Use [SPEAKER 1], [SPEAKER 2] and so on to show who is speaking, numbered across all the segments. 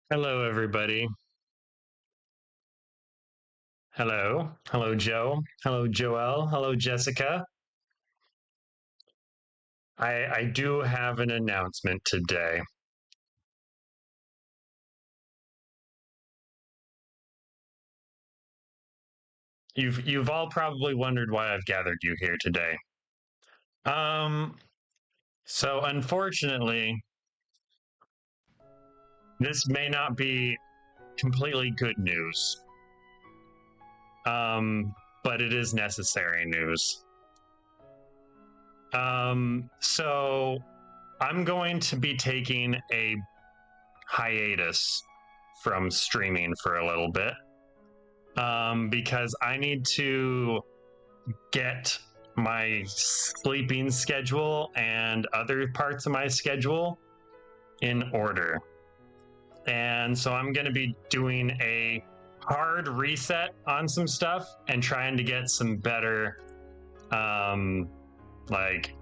[SPEAKER 1] Hello, everybody. Hello. Hello, Joe. Hello, Joelle. Hello, Jessica. I do have an announcement today. You've all probably wondered why I've gathered you here today. Um, so unfortunately, this may not be completely good news. But it is necessary news. So I'm going to be taking a hiatus from streaming for a little bit. Because I need to get my sleeping schedule and other parts of my schedule in order. And so I'm going to be doing a hard reset on some stuff and trying to get some better, like,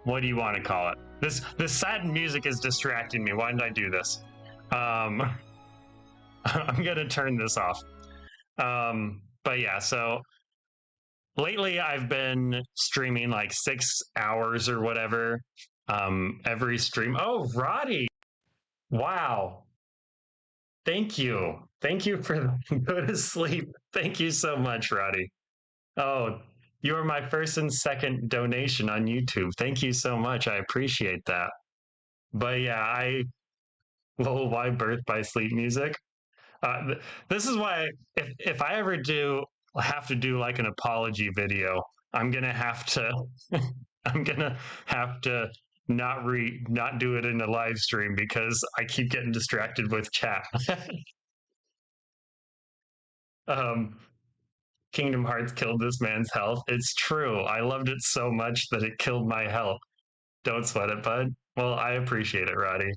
[SPEAKER 1] what do you want to call it? This sad music is distracting me. Why did I do this? I'm gonna turn this off. But yeah, so lately I've been streaming like 6 hours or whatever. Every stream. Oh, Roddy! Wow. Thank you. Thank you for go to sleep. Thank you so much, Roddy. Oh, you are my first and second donation on YouTube. Thank you so much. I appreciate that. But yeah, well, why birth by sleep music? This is why if I ever do have to do like an apology video, I'm gonna have to I'm gonna have to not do it in a live stream because I keep getting distracted with chat. um, Kingdom Hearts killed this man's health. It's true. I loved it so much that it killed my health. Don't sweat it, bud. Well, I appreciate it, Roddy.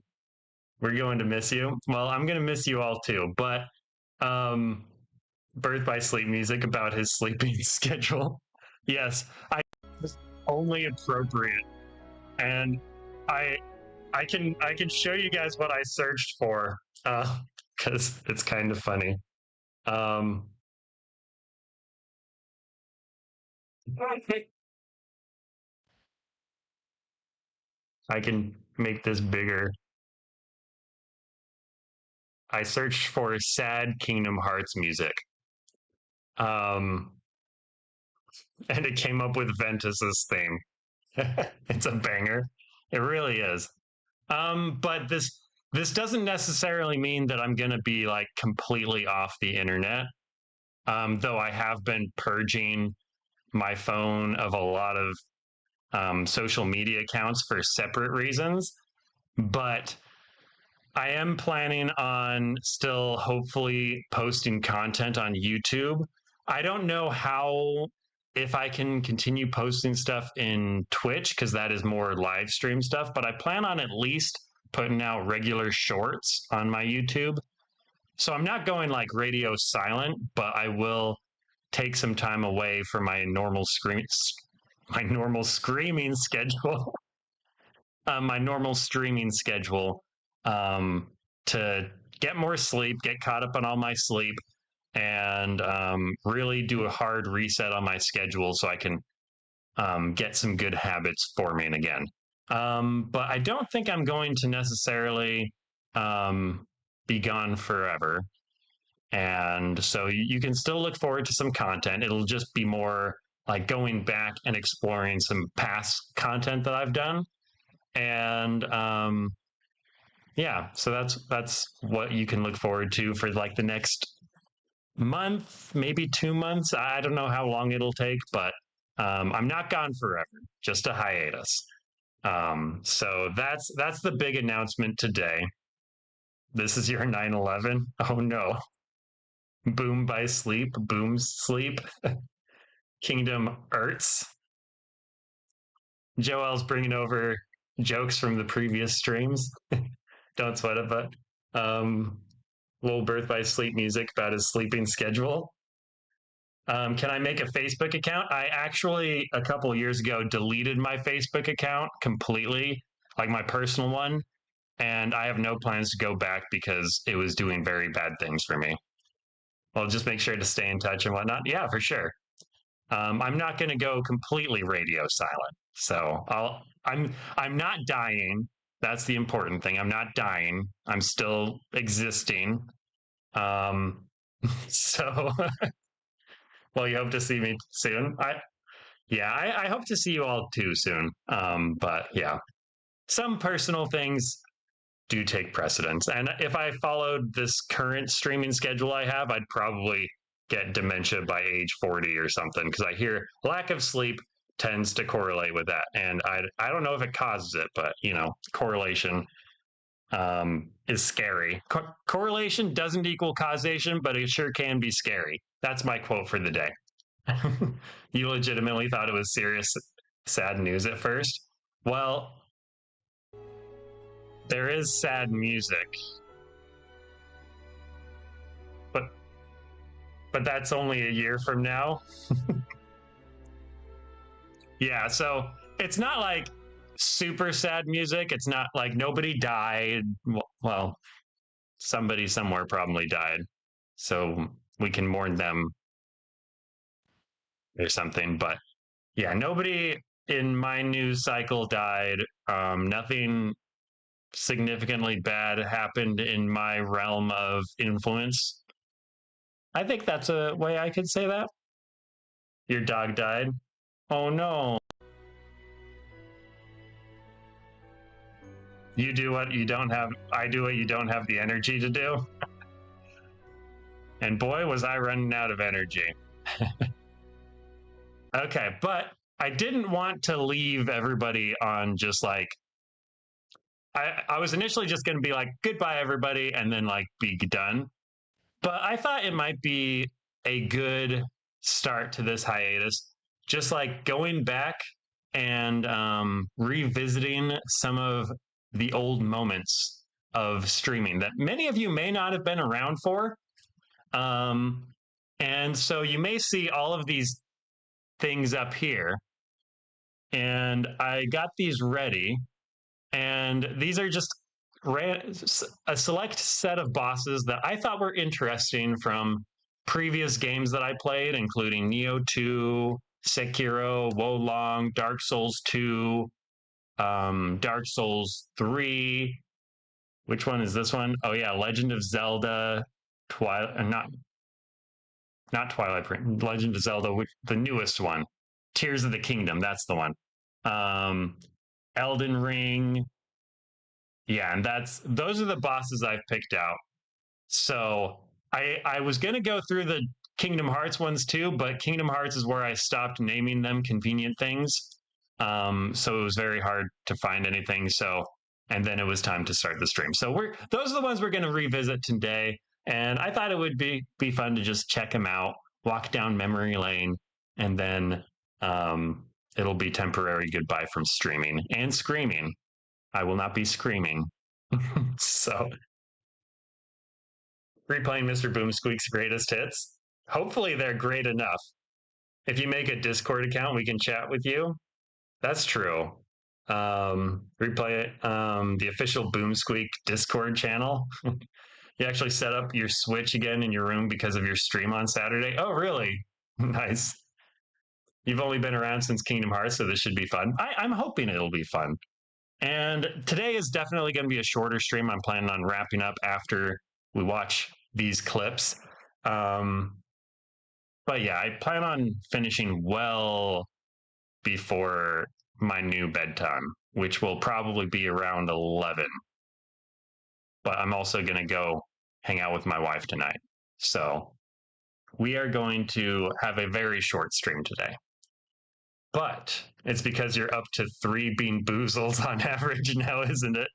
[SPEAKER 1] We're going to miss you. Well, I'm going to miss you all too. But um, Birth by Sleep music about his sleeping schedule. Yes, I was only appropriate, and I I can show you guys what I searched for because it's kind of funny. Um, I can make this bigger. I searched for sad Kingdom Hearts music. Um, and it came up with Ventus's theme. It's a banger. It really is. But this doesn't necessarily mean that I'm gonna be like completely off the internet. Though I have been purging my phone of a lot of social media accounts for separate reasons. But I am planning on still hopefully posting content on YouTube. I don't know how if I can continue posting stuff in Twitch because that is more live stream stuff, but I plan on at least putting out regular shorts on my YouTube. So I'm not going like radio silent, but I will take some time away from my normal screaming schedule, my normal streaming schedule, um, to get more sleep, get caught up on all my sleep, and really do a hard reset on my schedule so I can get some good habits forming again. But I don't think I'm going to necessarily be gone forever. And so you can still look forward to some content. It'll just be more like going back and exploring some past content that I've done. And yeah, so that's what you can look forward to for like the next month, maybe 2 months. I don't know how long it'll take, but I'm not gone forever, just a hiatus. So that's the big announcement today. This is your 9/11. Oh no. Boom by sleep, boom sleep. Kingdom Earths. Joel's bringing over jokes from the previous streams. Don't sweat it, but little birth by sleep music about his sleeping schedule. Can I make a Facebook account? I actually, a couple of years ago, deleted my Facebook account completely, like my personal one, and I have no plans to go back because it was doing very bad things for me. I'll just make sure to stay in touch and whatnot. Yeah, for sure. I'm not going to go completely radio silent. So I'm not dying. That's the important thing. I'm not dying. I'm still existing. Um, so well, you hope to see me soon. I hope to see you all too soon. But yeah, some personal things do take precedence. And if I followed this current streaming schedule I have, I'd probably get dementia by age 40 or something because I hear lack of sleep tends to correlate with that. And I don't know if it causes it, but correlation is scary. Correlation doesn't equal causation, but it sure can be scary. That's my quote for the day. You legitimately thought it was serious, sad news at first? Well, there is sad music, but that's only a year from now. Yeah, so it's not like super sad music. It's not like nobody died. Well, somebody somewhere probably died, so we can mourn them or something. But yeah, nobody in my news cycle died. Nothing significantly bad happened in my realm of influence. I think that's a way I could say that. Your dog died. Oh no. You do what you don't have. I do what you don't have the energy to do. And boy, was I running out of energy. Okay, but I didn't want to leave everybody on just like, I was initially just going to be like, goodbye, everybody, and then like be done. But I thought it might be a good start to this hiatus, just like going back and revisiting some of the old moments of streaming that many of you may not have been around for. And so you may see all of these things up here. And I got these ready. And these are just a select set of bosses that I thought were interesting from previous games that I played, including Neo 2, Sekiro, Wolong, Dark Souls 2, Dark Souls 3. Which one is this one? Oh yeah, Legend of Zelda, Twilight, not Twilight, Legend of Zelda, the newest one, Tears of the Kingdom. That's the one. Um, Elden Ring. Yeah, and those are the bosses I've picked out. So I was gonna go through the Kingdom Hearts ones too, but Kingdom Hearts is where I stopped naming them convenient things. So it was very hard to find anything. So and then it was time to start the stream. So those are the ones we're gonna revisit today. And I thought it would be fun to just check them out, walk down memory lane, and then it'll be temporary goodbye from streaming and screaming. I will not be screaming. So replaying Mr. BoomSqueak's greatest hits. Hopefully they're great enough. If you make a Discord account, we can chat with you. That's true. Replay it. The official BoomSqueak Discord channel. You actually set up your Switch again in your room because of your stream on Saturday. Oh, really? Nice. You've only been around since Kingdom Hearts, so this should be fun. I'm hoping it'll be fun. And today is definitely going to be a shorter stream. I'm planning on wrapping up after we watch these clips. But yeah, I plan on finishing well before my new bedtime, which will probably be around 11. But I'm also going to go hang out with my wife tonight. So we are going to have a very short stream today. But it's because you're up to 3 bean boozles on average now, isn't it?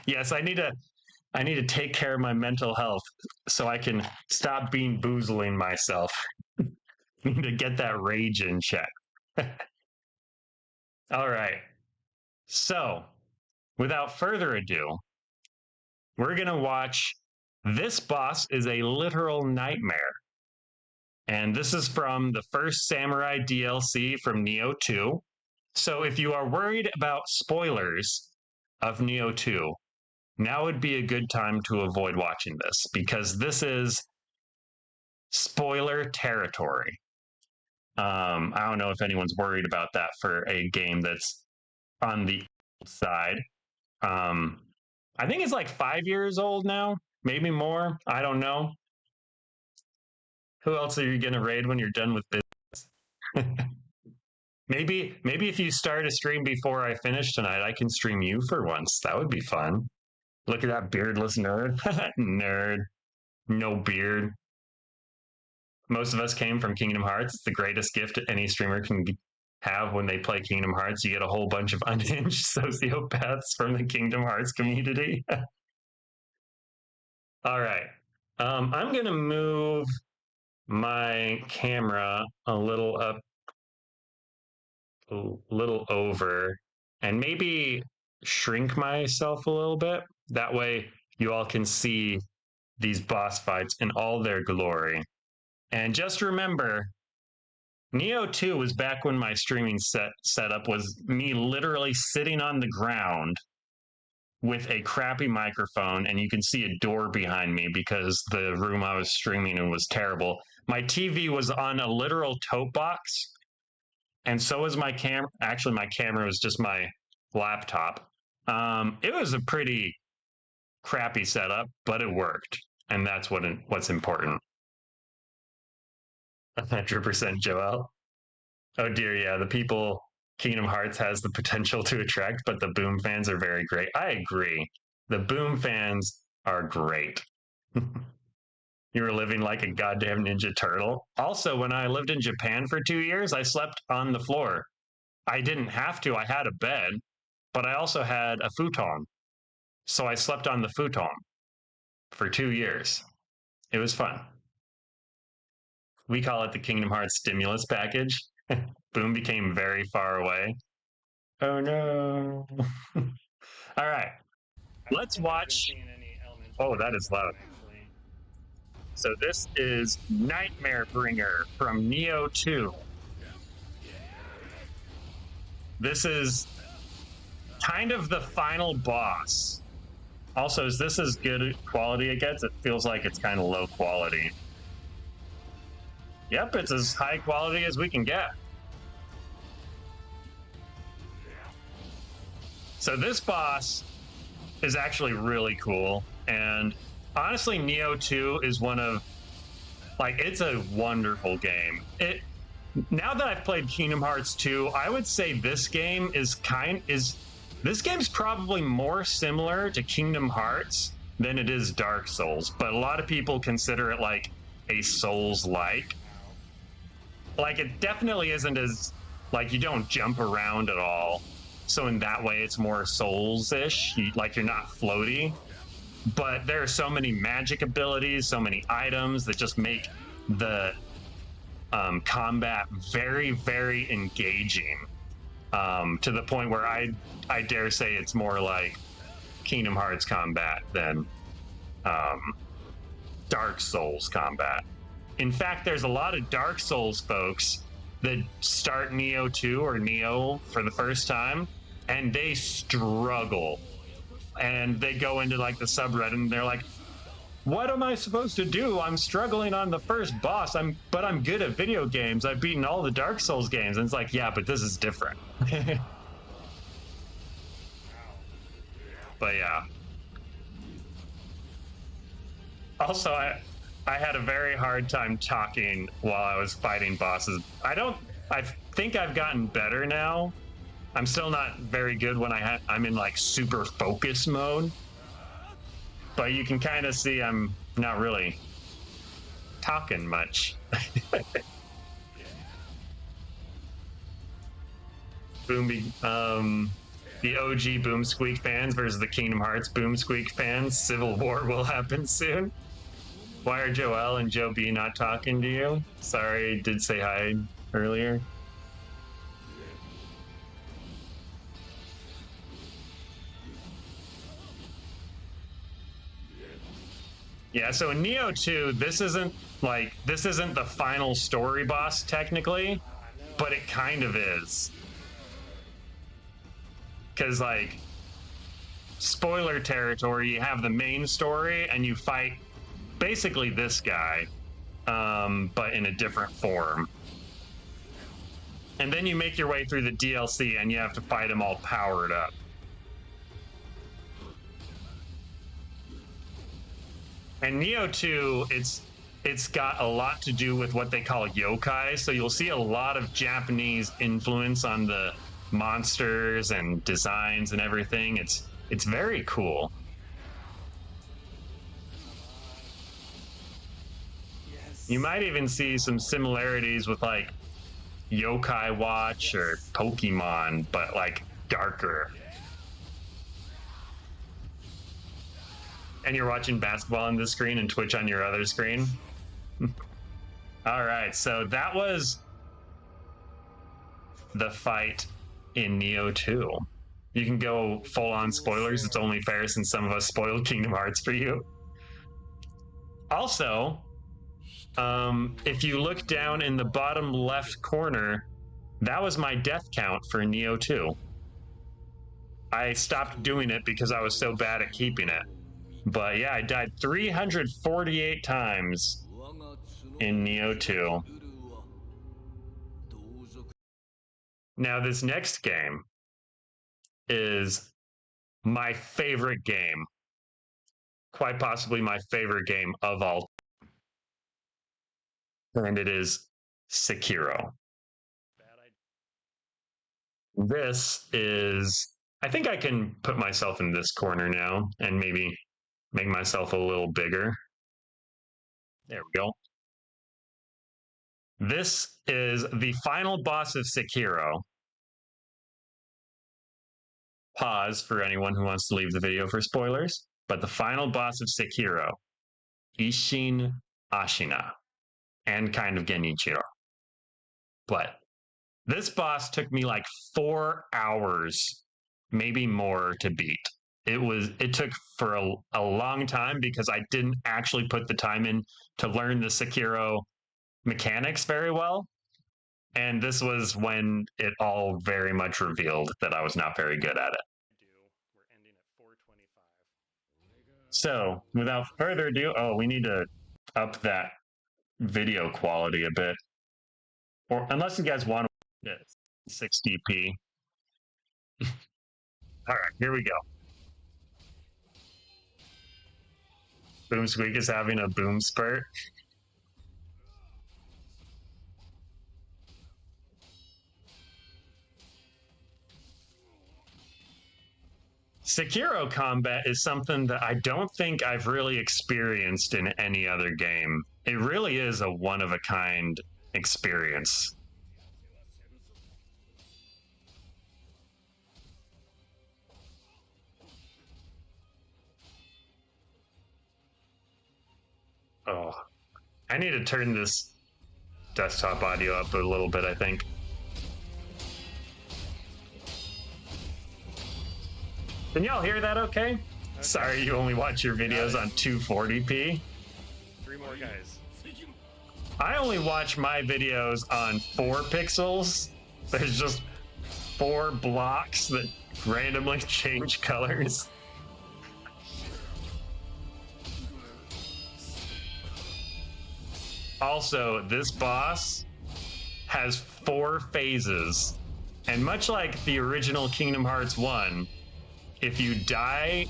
[SPEAKER 1] Yes, I need to take care of my mental health so I can stop being boozling myself. I need to get that rage in check. All right. So, without further ado, we're going to watch This Boss is a Literal Nightmare. And this is from the first Samurai DLC from Neo 2. So if you are worried about spoilers of Neo 2, now would be a good time to avoid watching this because this is spoiler territory. I don't know if anyone's worried about that for a game that's on the side. I think it's like 5 years old now, maybe more. I don't know. Who else are you gonna raid when you're done with business? maybe if you start a stream before I finish tonight, I can stream you for once. That would be fun. Look at that beardless nerd. Nerd. No beard. Most of us came from Kingdom Hearts. It's the greatest gift any streamer can have when they play Kingdom Hearts. You get a whole bunch of unhinged sociopaths from the Kingdom Hearts community. All right. I'm going to move my camera a little up, a little over, and maybe shrink myself a little bit. That way you all can see these boss fights in all their glory. And just remember, Neo 2 was back when my streaming setup was me literally sitting on the ground with a crappy microphone, and you can see a door behind me because the room I was streaming in was terrible. My TV was on a literal tote box, and so was my camera. Actually, my camera was just my laptop. It was a pretty crappy setup, but it worked, and that's what's important. 100% Joel. Oh dear, yeah, the people Kingdom Hearts has the potential to attract, but the Boom fans are very great. I agree. The Boom fans are great. You were living like a goddamn Ninja Turtle. Also, when I lived in Japan for 2 years, I slept on the floor. I didn't have to, I had a bed, but I also had a futon. So I slept on the futon for 2 years. It was fun. We call it the Kingdom Hearts stimulus package. Boom became very far away. Oh no. All right. Let's watch. Oh, that is loud. So this is Nightmare Bringer from Neo 2. This is kind of the final boss. Also, is this as good quality it gets? It feels like it's kind of low quality. Yep, it's as high quality as we can get. So this boss is actually really cool, and honestly, Neo 2 is one of, like, it's a wonderful game. Now that I've played Kingdom Hearts 2, I would say this game this game's probably more similar to Kingdom Hearts than it is Dark Souls, but a lot of people consider it like a Souls-like. Like, it definitely isn't as, like, you don't jump around at all. So in that way, it's more Souls-ish. Like, you're not floaty. But there are so many magic abilities, so many items that just make the combat very, very engaging. To the point where I dare say it's more like Kingdom Hearts combat than Dark Souls combat. In fact, there's a lot of Dark Souls folks that start Neo 2 or Neo for the first time, and they struggle. And they go into like the subreddit and they're like, what am I supposed to do? I'm struggling on the first boss, but I'm good at video games. I've beaten all the Dark Souls games. And it's like, yeah, but this is different. But yeah. Also, I had a very hard time talking while I was fighting bosses. I think I've gotten better now. I'm still not very good when I'm in like super focus mode. But you can kind of see I'm not really talking much. The OG BoomSqueak fans versus the Kingdom Hearts BoomSqueak fans. Civil war will happen soon. Why are Joel and Joe B not talking to you? Sorry, did say hi earlier. Yeah, so in Neo 2, this isn't the final story boss technically, but it kind of is. Cause like, spoiler territory, you have the main story, and you fight basically this guy, but in a different form. And then you make your way through the DLC, and you have to fight him all powered up. And Neo 2, it's got a lot to do with what they call yokai. So you'll see a lot of Japanese influence on the monsters and designs and everything. It's very cool. You might even see some similarities with like Yokai Watch or Pokemon, but like darker. And you're watching basketball on this screen and Twitch on your other screen. All right, so that was the fight in Neo 2. You can go full on spoilers. It's only fair since some of us spoiled Kingdom Hearts for you. Also, if you look down in the bottom left corner, that was my death count for Neo 2. I stopped doing it because I was so bad at keeping it. But yeah, I died 348 times in Neo 2. Now, this next game is my favorite game. Quite possibly my favorite game of all. And it is Sekiro. This is... I think I can put myself in this corner now and maybe make myself a little bigger. There we go. This is the final boss of Sekiro. Pause for anyone who wants to leave the video for spoilers. But the final boss of Sekiro, Isshin Ashina, and kind of Genichiro. But this boss took me like 4 hours, maybe more, to beat. It took for a long time because I didn't actually put the time in to learn the Sekiro mechanics very well. And this was when it all very much revealed that I was not very good at it. We're ending at 4:25. So, without further ado, we need to up that video quality a bit. Or unless you guys want to 60p. All right, here we go. BoomSqueak is having a boom spurt. Sekiro combat is something that I don't think I've really experienced in any other game. It really is a one-of-a-kind experience. Oh, I need to turn this desktop audio up a little bit, I think. Can y'all hear that okay? Sorry, you only watch your videos on 240p.
[SPEAKER 2] 3 more guys.
[SPEAKER 1] I only watch my videos on 4 pixels. There's just 4 blocks that randomly change colors. Also, this boss has 4 phases. And much like the original Kingdom Hearts 1, if you die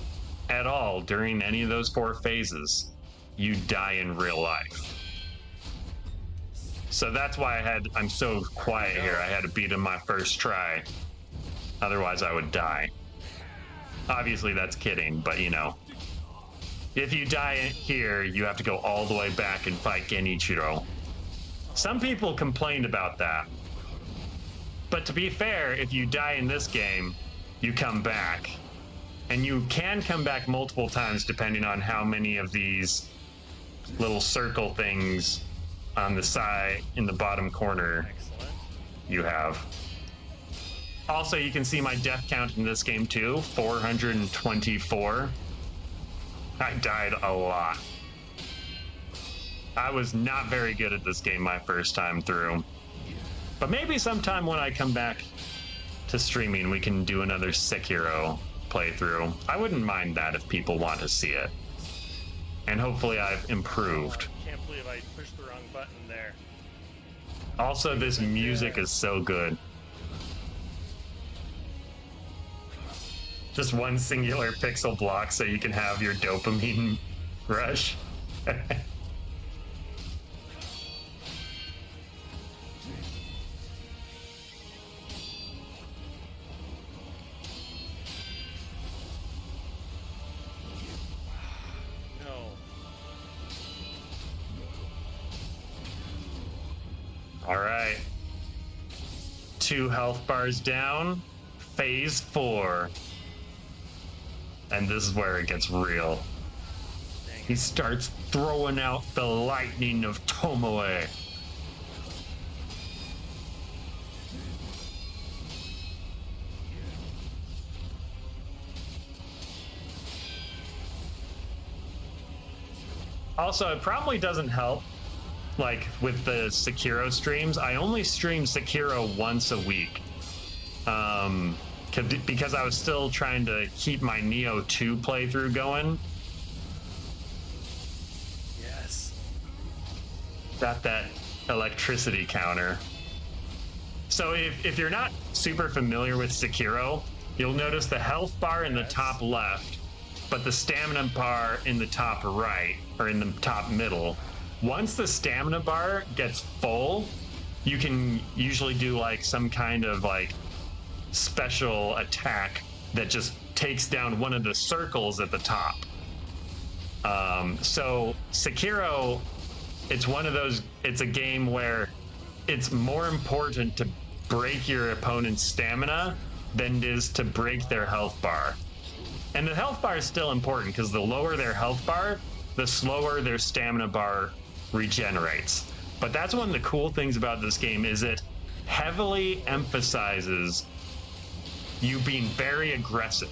[SPEAKER 1] at all during any of those 4 phases, you die in real life. So that's why I'm so quiet here. I had to beat him my first try. Otherwise, I would die. Obviously, that's kidding, but you know. If you die here, you have to go all the way back and fight Genichiro. Some people complained about that. But to be fair, if you die in this game, you come back. And you can come back multiple times depending on how many of these little circle things on the side in the bottom corner you have. Also, you can see my death count in this game too, 424. I died a lot. I was not very good at this game my first time through. But maybe sometime when I come back to streaming, we can do another Sekiro playthrough. I wouldn't mind that if people want to see it. And hopefully I've improved.
[SPEAKER 2] I can't believe I pushed the wrong button there.
[SPEAKER 1] Also, this music is so good. Just one singular pixel block so you can have your dopamine rush.
[SPEAKER 2] No.
[SPEAKER 1] All right. 2 health bars down. Phase 4. And this is where it gets real. He starts throwing out the lightning of Tomoe. Also, it probably doesn't help, like, with the Sekiro streams. I only stream Sekiro once a week. Because I was still trying to keep my Neo 2 playthrough going.
[SPEAKER 2] Yes.
[SPEAKER 1] Got that electricity counter. So if you're not super familiar with Sekiro, you'll notice the health bar in the top left, but the stamina bar in the top right, or in the top middle. Once the stamina bar gets full, you can usually do like some kind of like special attack that just takes down one of the circles at the top. So Sekiro, it's one of those, it's a game where it's more important to break your opponent's stamina than it is to break their health bar. And the health bar is still important because the lower their health bar, the slower their stamina bar regenerates. But that's one of the cool things about this game is it heavily emphasizes you being very aggressive.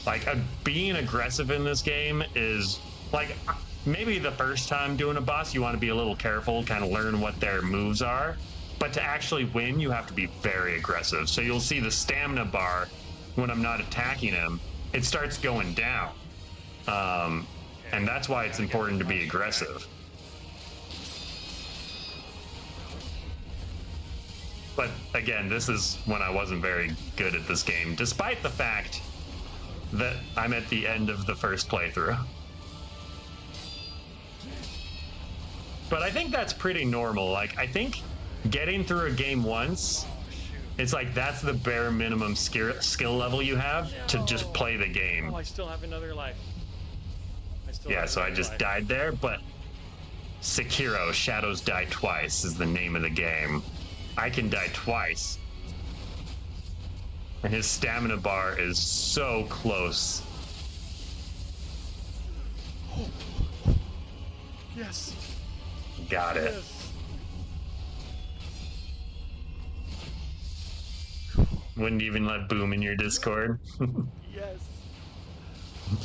[SPEAKER 1] Like being aggressive in this game is like maybe the first time doing a boss you want to be a little careful, kind of learn what their moves are, but to actually win you have to be very aggressive. So you'll see the stamina bar when I'm not attacking him, it starts going down. And that's why it's important to be aggressive. But again, this is when I wasn't very good at this game, despite the fact that I'm at the end of the first playthrough. But I think that's pretty normal. Like, I think getting through a game once, it's like that's the bare minimum skill level you have to just play the game.
[SPEAKER 2] Oh, I still have another life.
[SPEAKER 1] Yeah, so I just died there, but Sekiro, Shadows Die Twice is the name of the game. I can die twice. And his stamina bar is so close.
[SPEAKER 2] Oh. Yes.
[SPEAKER 1] Got it.
[SPEAKER 2] Yes.
[SPEAKER 1] Wouldn't even let Boom in your Discord.
[SPEAKER 2] Yes.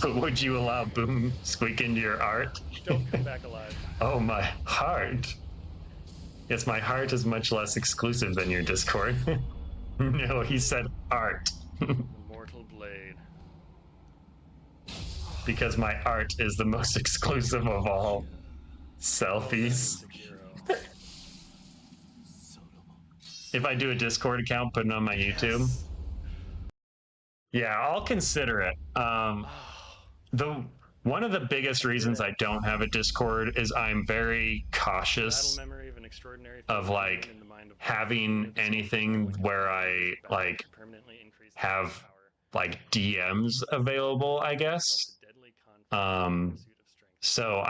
[SPEAKER 1] But would you allow BoomSqueak into your art?
[SPEAKER 2] Don't come back alive.
[SPEAKER 1] Oh, my heart. Yes, my heart is much less exclusive than your Discord. No, he said art.
[SPEAKER 2] The Mortal Blade.
[SPEAKER 1] Because my art is the most exclusive of all. Selfies. If I do a Discord account, put it on my YouTube.
[SPEAKER 2] Yes.
[SPEAKER 1] Yeah, I'll consider it. One of the biggest reasons I don't have a Discord is I'm very cautious of like having anything where I like have like DMs available, I guess. So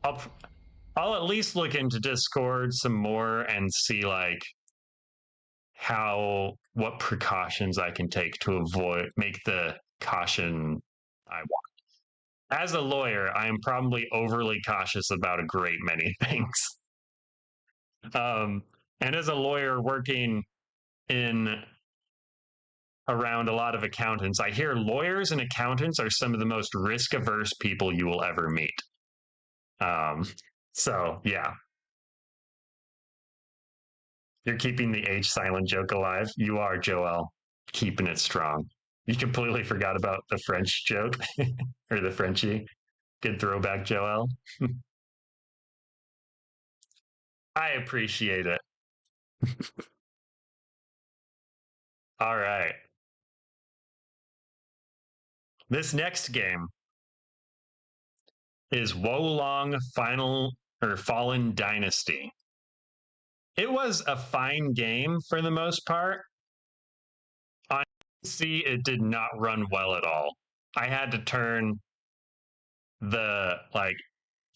[SPEAKER 1] I'll at least look into Discord some more and see like what precautions I can take to make the caution I want. As a lawyer, I am probably overly cautious about a great many things. And as a lawyer working around a lot of accountants, I hear lawyers and accountants are some of the most risk-averse people you will ever meet. So, yeah. You're keeping the H silent joke alive. You are, Joel. Keeping it strong. You completely forgot about the French joke or the Frenchie. Good throwback, Joel. I appreciate it. All right. This next game is Wolong Final or Fallen Dynasty. It was a fine game for the most part. On PC, it did not run well at all. I had to turn the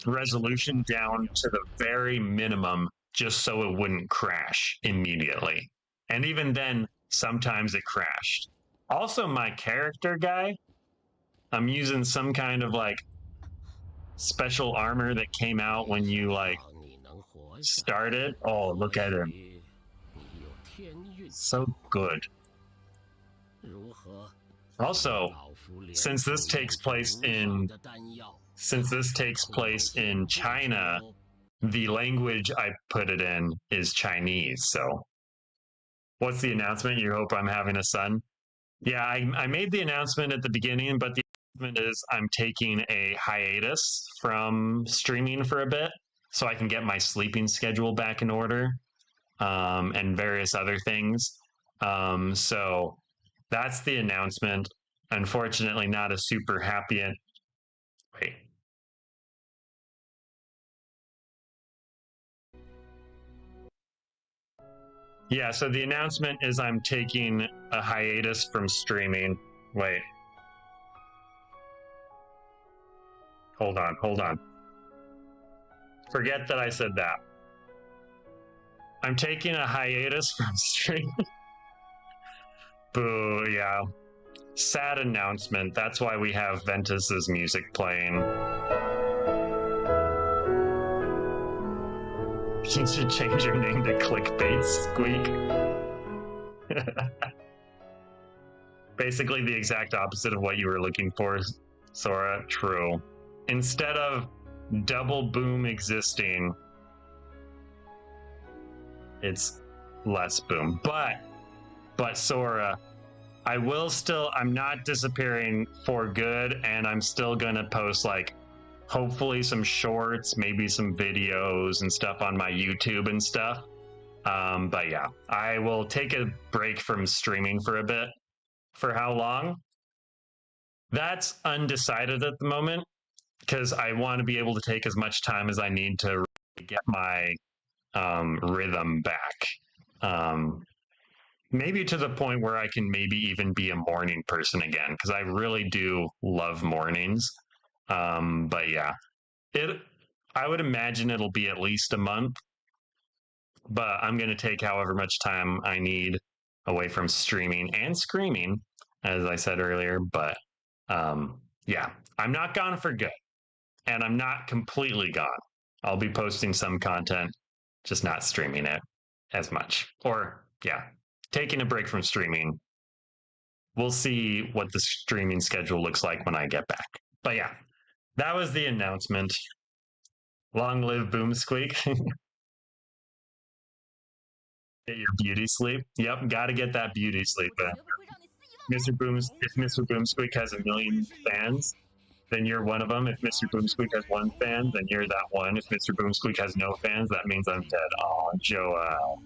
[SPEAKER 1] resolution down to the very minimum just so it wouldn't crash immediately. And even then, sometimes it crashed. Also, my character guy, I'm using some kind of special armor that came out when you started. Oh, look at him. So good. Also, since this takes place in China, the language I put it in is Chinese. So, what's the announcement? You hope I'm having a son? Yeah, I made the announcement at the beginning, but the announcement is I'm taking a hiatus from streaming for a bit so I can get my sleeping schedule back in order, and various other things. So that's the announcement. Unfortunately, not a super happy. Wait. Yeah, so the announcement is I'm taking a hiatus from streaming. Wait. Hold on. Forget that I said that. I'm taking a hiatus from streaming. Boo, yeah. Sad announcement. That's why we have Ventus's music playing. You should change your name to Clickbait Squeak. Basically the exact opposite of what you were looking for, Sora. True. Instead of double boom existing, it's less boom. But Sora, I'm not disappearing for good, and I'm still gonna post hopefully some shorts, maybe some videos and stuff on my YouTube and stuff. But yeah, I will take a break from streaming for a bit. For how long? That's undecided at the moment because I want to be able to take as much time as I need to get my rhythm back. Maybe to the point where I can maybe even be a morning person again because I really do love mornings. But yeah, I would imagine it'll be at least a month, but I'm going to take however much time I need away from streaming and screaming, as I said earlier. But yeah, I'm not gone for good, and I'm not completely gone. I'll be posting some content, just not streaming it as much. Or yeah, taking a break from streaming. We'll see what the streaming schedule looks like when I get back. But yeah, that was the announcement. Long live BoomSqueak. Get your beauty sleep. Yep, got to get that beauty sleep. If Mr. BoomSqueak has 1 million fans, then you're one of them. If Mr. BoomSqueak has 1 fan, then you're that one. If Mr. BoomSqueak has no fans, that means I'm dead. Oh, Joel.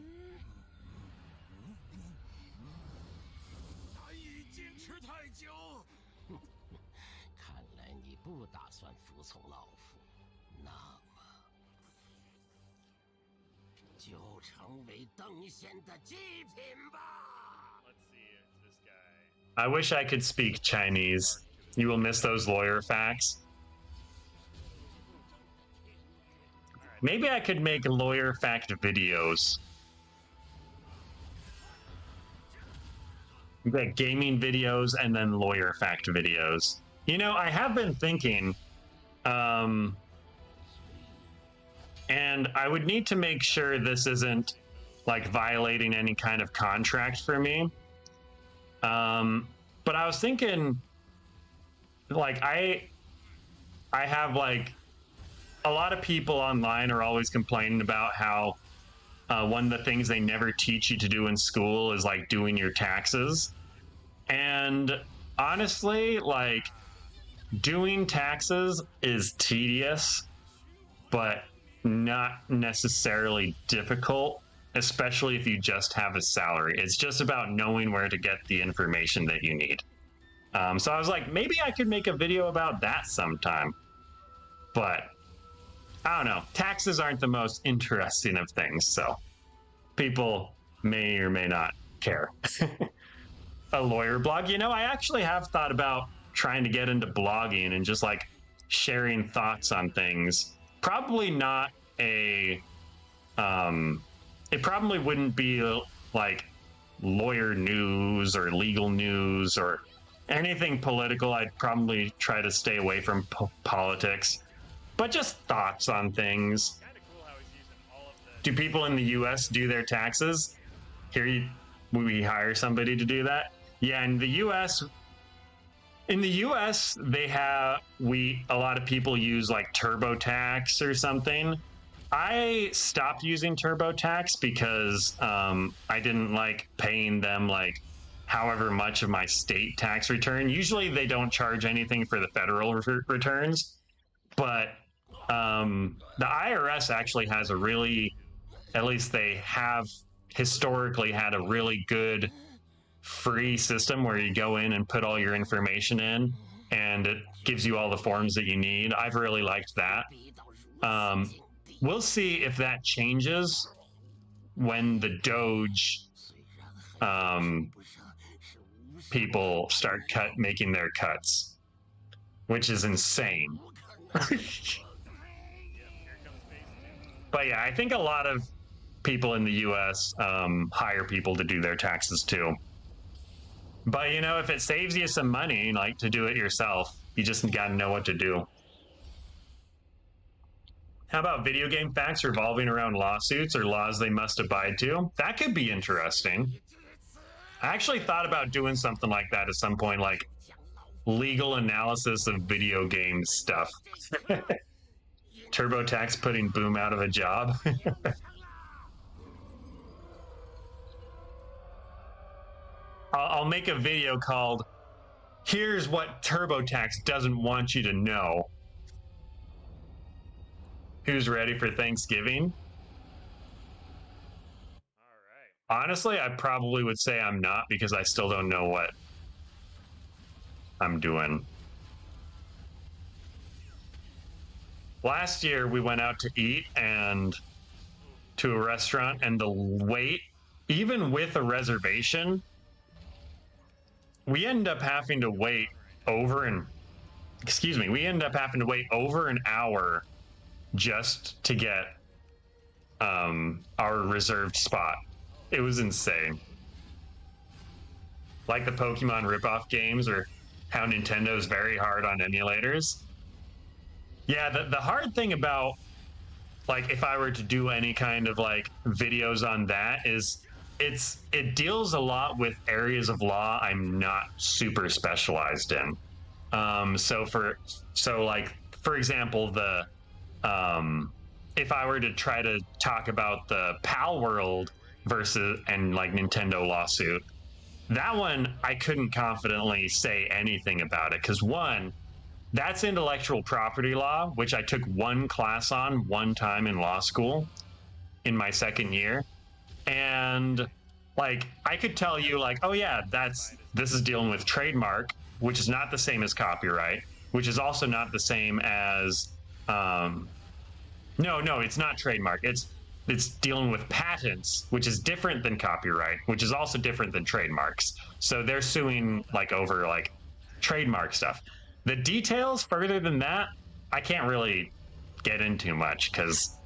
[SPEAKER 1] I wish I could speak Chinese. You will miss those lawyer facts. Maybe I could make lawyer fact videos. Like gaming videos and then lawyer fact videos. You know, I have been thinking, and I would need to make sure this isn't violating any kind of contract for me. But I was thinking, I have a lot of people online are always complaining about how one of the things they never teach you to do in school is doing your taxes. And honestly, like doing taxes is tedious, but not necessarily difficult, especially if you just have a salary. It's just about knowing where to get the information that you need. So I was like, maybe I could make a video about that sometime. But I don't know. Taxes aren't the most interesting of things, so people may or may not care. A lawyer blog, I actually have thought about trying to get into blogging and just like sharing thoughts on things. Probably not a it probably wouldn't be like lawyer news or legal news or anything political. I'd probably try to stay away from politics, but just thoughts on things.
[SPEAKER 2] Kind of cool how he's using all of the.
[SPEAKER 1] Do people in the US do their taxes? Here we hire somebody to do that. Yeah, in the US they have a lot of people use like TurboTax or something. I stopped using TurboTax because I didn't like paying them like however much of my state tax return. Usually they don't charge anything for the federal returns, but the IRS actually has a really, at least they have historically had a really good free system where you go in and put all your information in and it gives you all the forms that you need. I've really liked that. We'll see if that changes when the Doge people start making their cuts, which is insane. But yeah, I think a lot of people in the US hire people to do their taxes too. But if it saves you some money, like to do it yourself, you just gotta know what to do. How about video game facts revolving around lawsuits or laws they must abide to? That could be interesting. I actually thought about doing something like that at some point, like legal analysis of video game stuff. TurboTax putting Boom out of a job. I'll make a video called "Here's What TurboTax Doesn't Want You to Know." Who's ready for Thanksgiving?
[SPEAKER 2] All right.
[SPEAKER 1] Honestly, I probably would say I'm not because I still don't know what I'm doing. Last year, we went out to eat and to a restaurant, and the wait, even with a reservation, we end up having to wait over an hour just to get our reserved spot. It was insane. Like the Pokemon ripoff games or how Nintendo's very hard on emulators. Yeah, the hard thing about like if I were to do any kind of like videos on that is it deals a lot with areas of law I'm not super specialized in. For example, if I were to try to talk about the Pal World versus and like Nintendo lawsuit, that one I couldn't confidently say anything about it because one, that's intellectual property law, which I took one class on one time in law school in my second year. And like I could tell you like, oh yeah, this is dealing with trademark, which is not the same as copyright, which is also not the same as no, it's not trademark. It's dealing with patents, which is different than copyright, which is also different than trademarks. So they're suing like over like trademark stuff. The details further than that, I can't really get into much because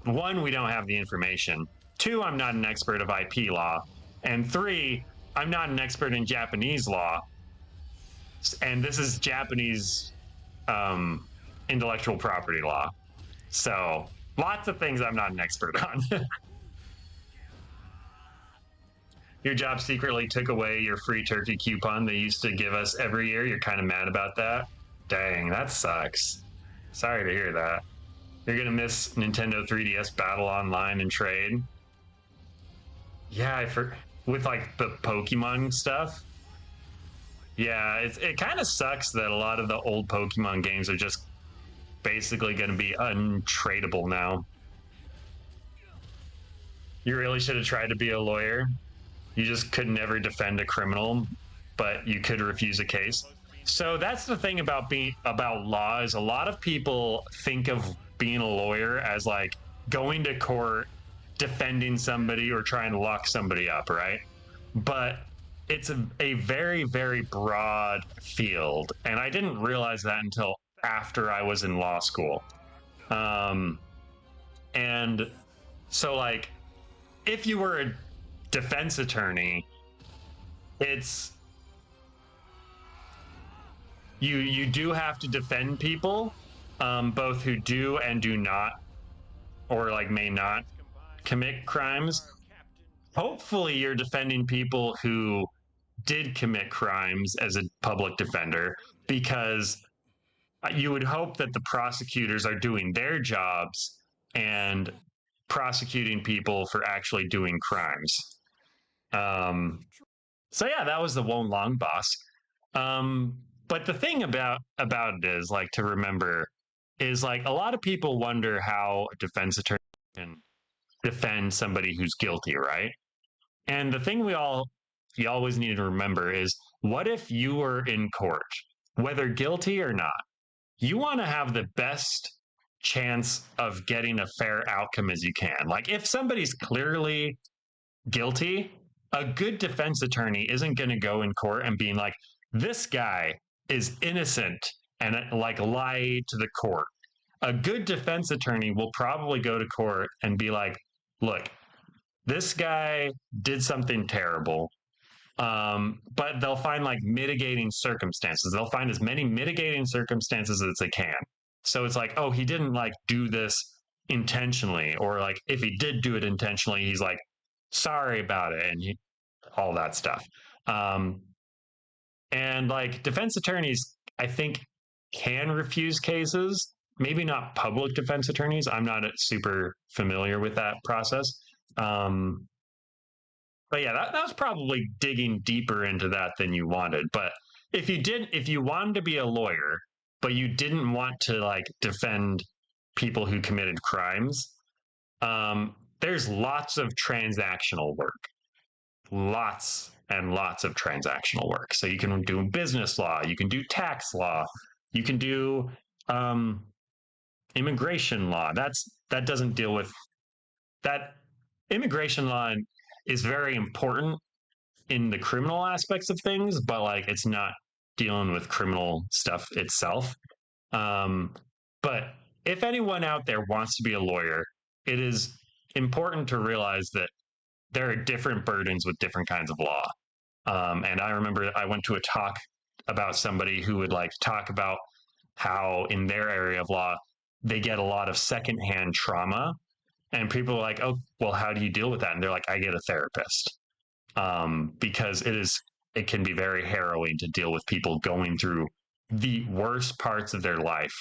[SPEAKER 1] one, we don't have the information. Two, I'm not an expert of IP law. And three, I'm not an expert in Japanese law. And this is Japanese intellectual property law. So lots of things I'm not an expert on. Your job secretly took away your free turkey coupon they used to give us every year. You're kind of mad about that? Dang, that sucks. Sorry to hear that. You're gonna miss Nintendo 3DS Battle Online and Trade. Yeah, with like the Pokemon stuff. Yeah, it kind of sucks that a lot of the old Pokemon games are just basically going to be untradeable now. You really should have tried to be a lawyer. You just could never defend a criminal, but you could refuse a case. So that's the thing about being about law is a lot of people think of being a lawyer as like going to court, defending somebody or trying to lock somebody up, right? But it's a very, very broad field. And I didn't realize that until after I was in law school. Um, and so, like, if you were a defense attorney, it's you do have to defend people, both who do and do not, or like may not commit crimes. Hopefully, you're defending people who did commit crimes as a public defender, because you would hope that the prosecutors are doing their jobs and prosecuting people for actually doing crimes. So yeah, that was the Won Long boss. But the thing about it is like to remember is like a lot of people wonder how a defense attorney can defend somebody who's guilty, right? And the thing you always need to remember is what if you were in court, whether guilty or not? You want to have the best chance of getting a fair outcome as you can. Like if somebody's clearly guilty, a good defense attorney isn't going to go in court and being like, this guy is innocent and like lie to the court. A good defense attorney will probably go to court and be like, look, this guy did something terrible. But they'll find like mitigating circumstances. They'll find as many mitigating circumstances as they can. So it's like, oh, he didn't like do this intentionally, or like if he did do it intentionally, he's like sorry about it, and all that stuff. Um, and like defense attorneys, I think can refuse cases. Maybe not public defense attorneys. I'm not super familiar with that process. Um, but yeah, that was probably digging deeper into that than you wanted. But if you wanted to be a lawyer, but you didn't want to like defend people who committed crimes, there's lots of transactional work, lots and lots of transactional work. So you can do business law, you can do tax law, you can do immigration law. That doesn't deal with that. Immigration law is very important in the criminal aspects of things, but like it's not dealing with criminal stuff itself. But if anyone out there wants to be a lawyer, it is important to realize that there are different burdens with different kinds of law. And I remember I went to a talk about somebody who would like talk about how in their area of law, they get a lot of secondhand trauma. And people are like, oh, well, how do you deal with that? And they're like, I get a therapist. Because it can be very harrowing to deal with people going through the worst parts of their life.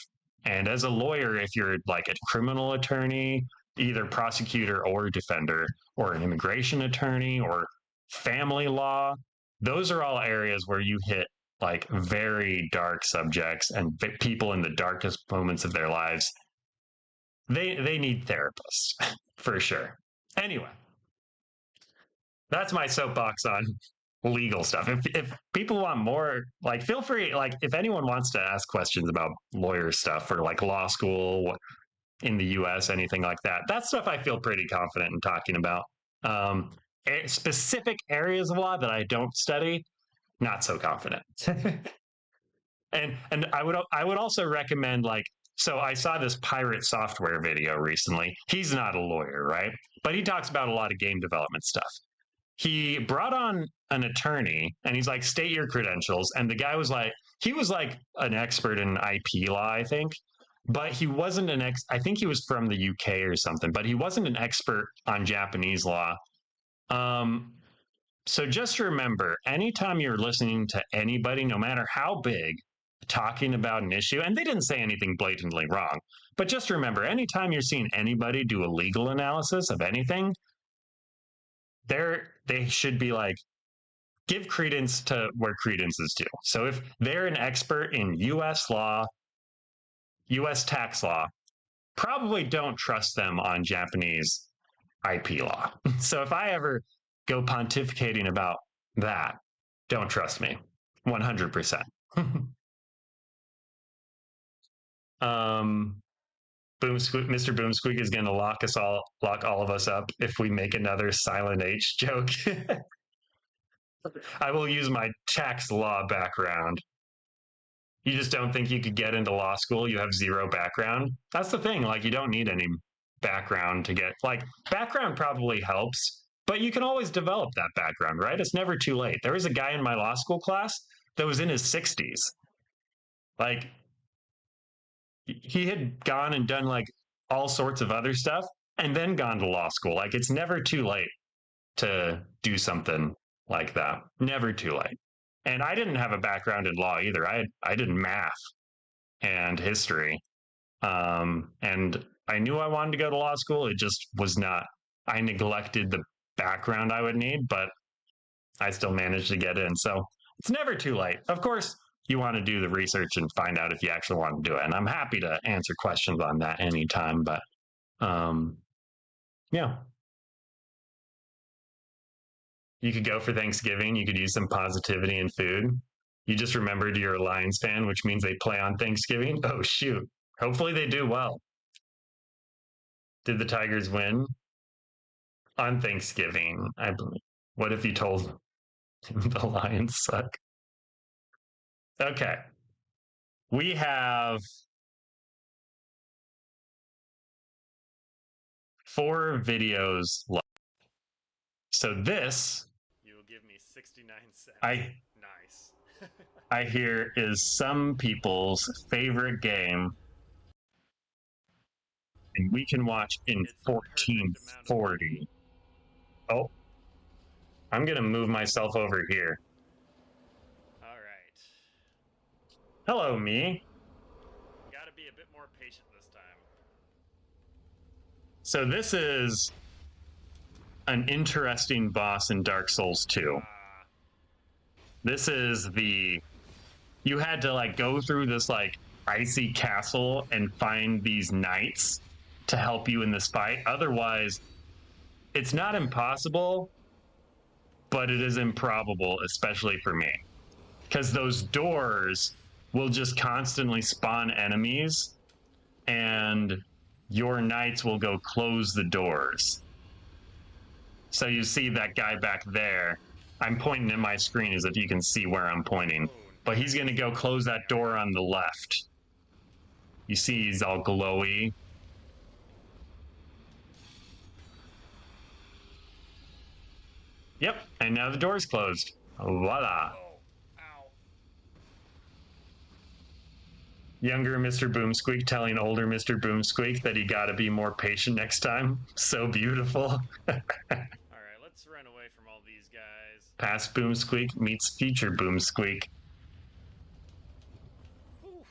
[SPEAKER 1] And as a lawyer, if you're like a criminal attorney, either prosecutor or defender, or an immigration attorney or family law, those are all areas where you hit like very dark subjects, and people in the darkest moments of their lives, they need therapists for sure. Anyway, that's my soapbox on legal stuff. If people want more, like feel free, like if anyone wants to ask questions about lawyer stuff or like law school in the US, anything like that, that stuff I feel pretty confident in talking about. Specific areas of law that I don't study, not so confident. and I would also recommend like, so I saw this Pirate Software video recently. He's not a lawyer, right? But he talks about a lot of game development stuff. He brought on an attorney and he's like, state your credentials. And the guy was like, he was like an expert in IP law, I think, but he wasn't I think he was from the UK or something, but he wasn't an expert on Japanese law. So just remember, anytime you're listening to anybody, no matter how big, talking about an issue, and they didn't say anything blatantly wrong, but just remember, anytime you're seeing anybody do a legal analysis of anything, they should be like, give credence to where credence is due. So if they're an expert in US law, US tax law, probably don't trust them on Japanese IP law. So if I ever go pontificating about that, don't trust me 100%. Mr. BoomSqueak is going to lock all of us up if we make another Silent H joke. I will use my tax law background. You just don't think you could get into law school? You have zero background? That's the thing. Like, you don't need any background to get, like, background probably helps, but you can always develop that background, right? It's never too late. There was a guy in my law school class that was in his 60s. Like, he had gone and done like all sorts of other stuff and then gone to law school. Like, it's never too late to do something like that. Never too late. And I didn't have a background in law either. I did math and history. And I knew I wanted to go to law school. It just was not, I neglected the background I would need, but I still managed to get in. So it's never too late. Of course, you want to do the research and find out if you actually want to do it. And I'm happy to answer questions on that anytime. But yeah. You could go for Thanksgiving. You could use some positivity in food. You just remembered you're a Lions fan, which means they play on Thanksgiving. Oh, shoot. Hopefully they do well. Did the Tigers win? On Thanksgiving, I believe. What if you told the Lions suck? Okay. We have 4 videos left. So this,
[SPEAKER 2] You will give me 69 cents.
[SPEAKER 1] Nice.
[SPEAKER 2] Nice.
[SPEAKER 1] I hear is some people's favorite game. And we can watch in
[SPEAKER 2] It's the perfect amount of
[SPEAKER 1] 1440. Oh, I'm going to move myself over here.
[SPEAKER 2] All right.
[SPEAKER 1] Hello, me.
[SPEAKER 2] Got to be a bit more patient this time.
[SPEAKER 1] So this is an interesting boss in Dark Souls 2. This is you had to like go through this like icy castle and find these knights to help you in this fight. Otherwise, it's not impossible, but it is improbable, especially for me. Because those doors will just constantly spawn enemies, and your knights will go close the doors. So you see that guy back there. I'm pointing at my screen as if you can see where I'm pointing. But he's going to go close that door on the left. You see he's all glowy. Yep, and now the door's closed. Voila.
[SPEAKER 2] Oh, ow.
[SPEAKER 1] Younger Mr. BoomSqueak telling older Mr. BoomSqueak that he got to be more patient next time. So beautiful.
[SPEAKER 2] All right, let's run away from all these guys.
[SPEAKER 1] Past BoomSqueak meets future BoomSqueak.
[SPEAKER 2] Oof.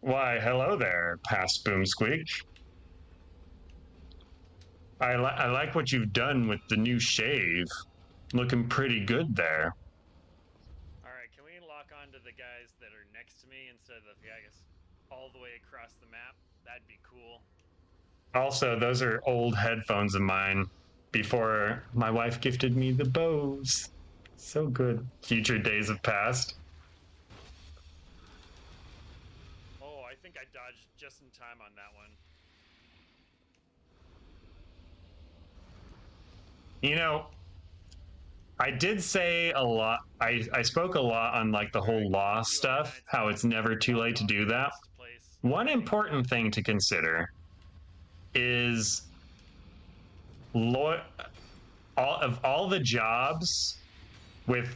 [SPEAKER 1] Why, hello there, past BoomSqueak. I like what you've done with the new shave. Looking pretty good there.
[SPEAKER 2] All right, can we lock on to the guys that are next to me instead of the guys all the way across the map? That'd be cool.
[SPEAKER 1] Also, those are old headphones of mine before my wife gifted me the Bose. So good. Future days have passed.
[SPEAKER 2] Oh, I think I dodged just in time on that one.
[SPEAKER 1] You know, I did say a lot. I spoke a lot on like the whole law stuff, how it's never too late to do that. One important thing to consider is all the jobs with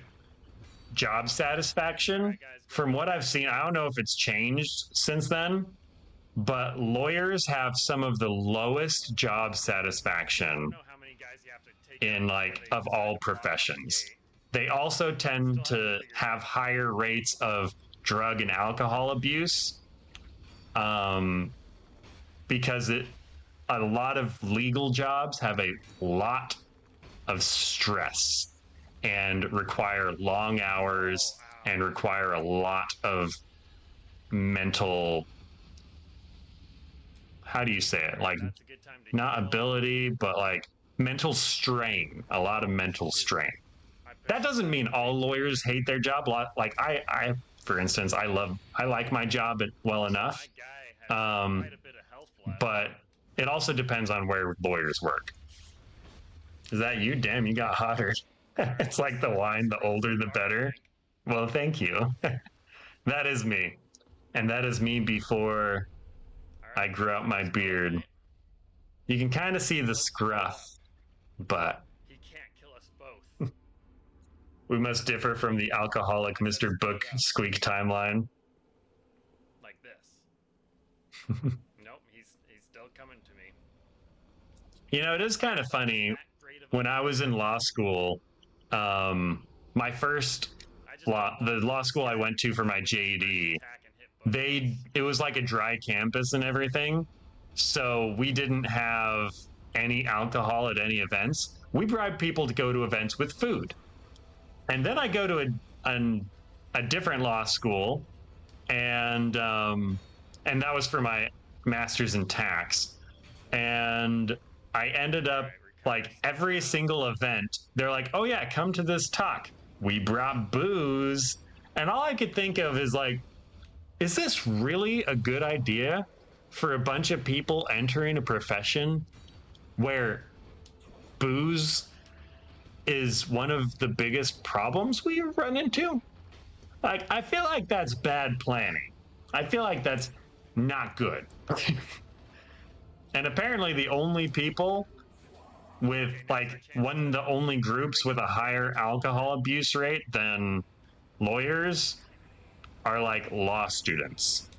[SPEAKER 1] job satisfaction, from what I've seen, I don't know if it's changed since then, but lawyers have some of the lowest job satisfaction in like of all professions. They also tend to have higher rates of drug and alcohol abuse, because a lot of legal jobs have a lot of stress and require long hours
[SPEAKER 2] Oh, ow.
[SPEAKER 1] and require a lot of mental, how do you say it? Like,
[SPEAKER 2] That's a good time to
[SPEAKER 1] not
[SPEAKER 2] heal.
[SPEAKER 1] ability, but like mental strain, a lot of mental
[SPEAKER 2] Shoot.
[SPEAKER 1] strain.
[SPEAKER 2] My bad.
[SPEAKER 1] That doesn't mean all lawyers hate their job. Like for instance, I like my job well enough.
[SPEAKER 2] My guy has quite a bit of health left.
[SPEAKER 1] But it also depends on where lawyers work. Is that you? Damn, you got hotter. It's like the wine, the older the better. Well, thank you. That is me. And that is me before I grew out my beard. You can kind of see the scruff, but
[SPEAKER 2] he can't kill us both.
[SPEAKER 1] we must differ from the alcoholic Mr. BoomSqueak timeline.
[SPEAKER 2] Like this. Nope, he's still coming to me.
[SPEAKER 1] You know, it is kind of funny. When I was in law school, my first the law school I went to for my JD, it was like a dry campus and everything. So we didn't have any alcohol at any events. We bribed people to go to events with food. And then I go to a different law school, and that was for my master's in tax. And I ended up, like, every single event, they're like, oh yeah, come to this talk. We brought booze. And all I could think of is like, is this really a good idea for a bunch of people entering a profession where booze is one of the biggest problems we run into? Like, I feel like that's bad planning. I feel like that's not good. And apparently the only people with, like, the only groups with a higher alcohol abuse rate than lawyers are, like, law students.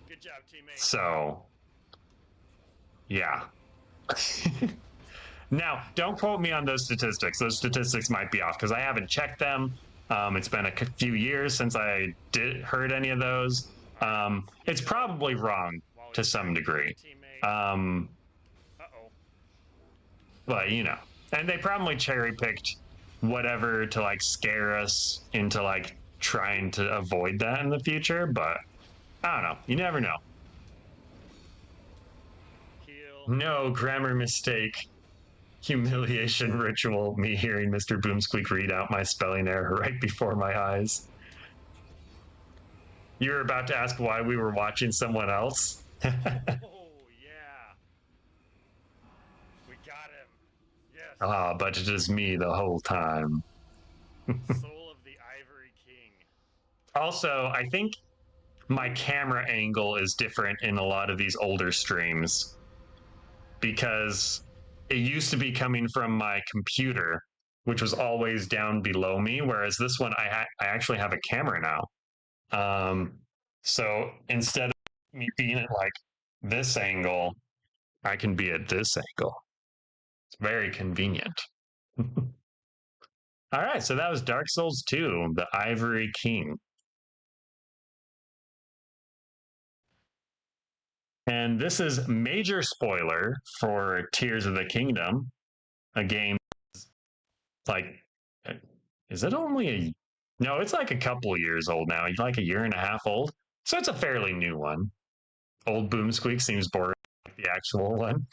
[SPEAKER 2] Good job, teammate.
[SPEAKER 1] So, yeah. Now, don't quote me on those statistics. Those statistics might be off because I haven't checked them. It's been a few years since I heard any of those. It's probably wrong to some degree. But, you know, and they probably cherry picked whatever to, like, scare us into, like, trying to avoid that in the future. But I don't know. You never know. No grammar mistake. Humiliation ritual. Me hearing Mr. BoomSqueak read out my spelling error right before my eyes. You were about to ask why we were watching someone else?
[SPEAKER 2] Oh, yeah. We got him. Yes.
[SPEAKER 1] Ah, but it is me the whole time.
[SPEAKER 2] Soul of the Ivory King.
[SPEAKER 1] Also, I think my camera angle is different in a lot of these older streams because it used to be coming from my computer, which was always down below me, whereas this one I actually have a camera now. So instead of me being at, like, this angle, I can be at this angle. It's very convenient. All right, so that was Dark Souls 2, the Ivory King. And this is major spoiler for Tears of the Kingdom, a game like, is it only no, it's like a couple years old now, like a year and a half old. So it's a fairly new one. Old BoomSqueak seems boring like the actual one,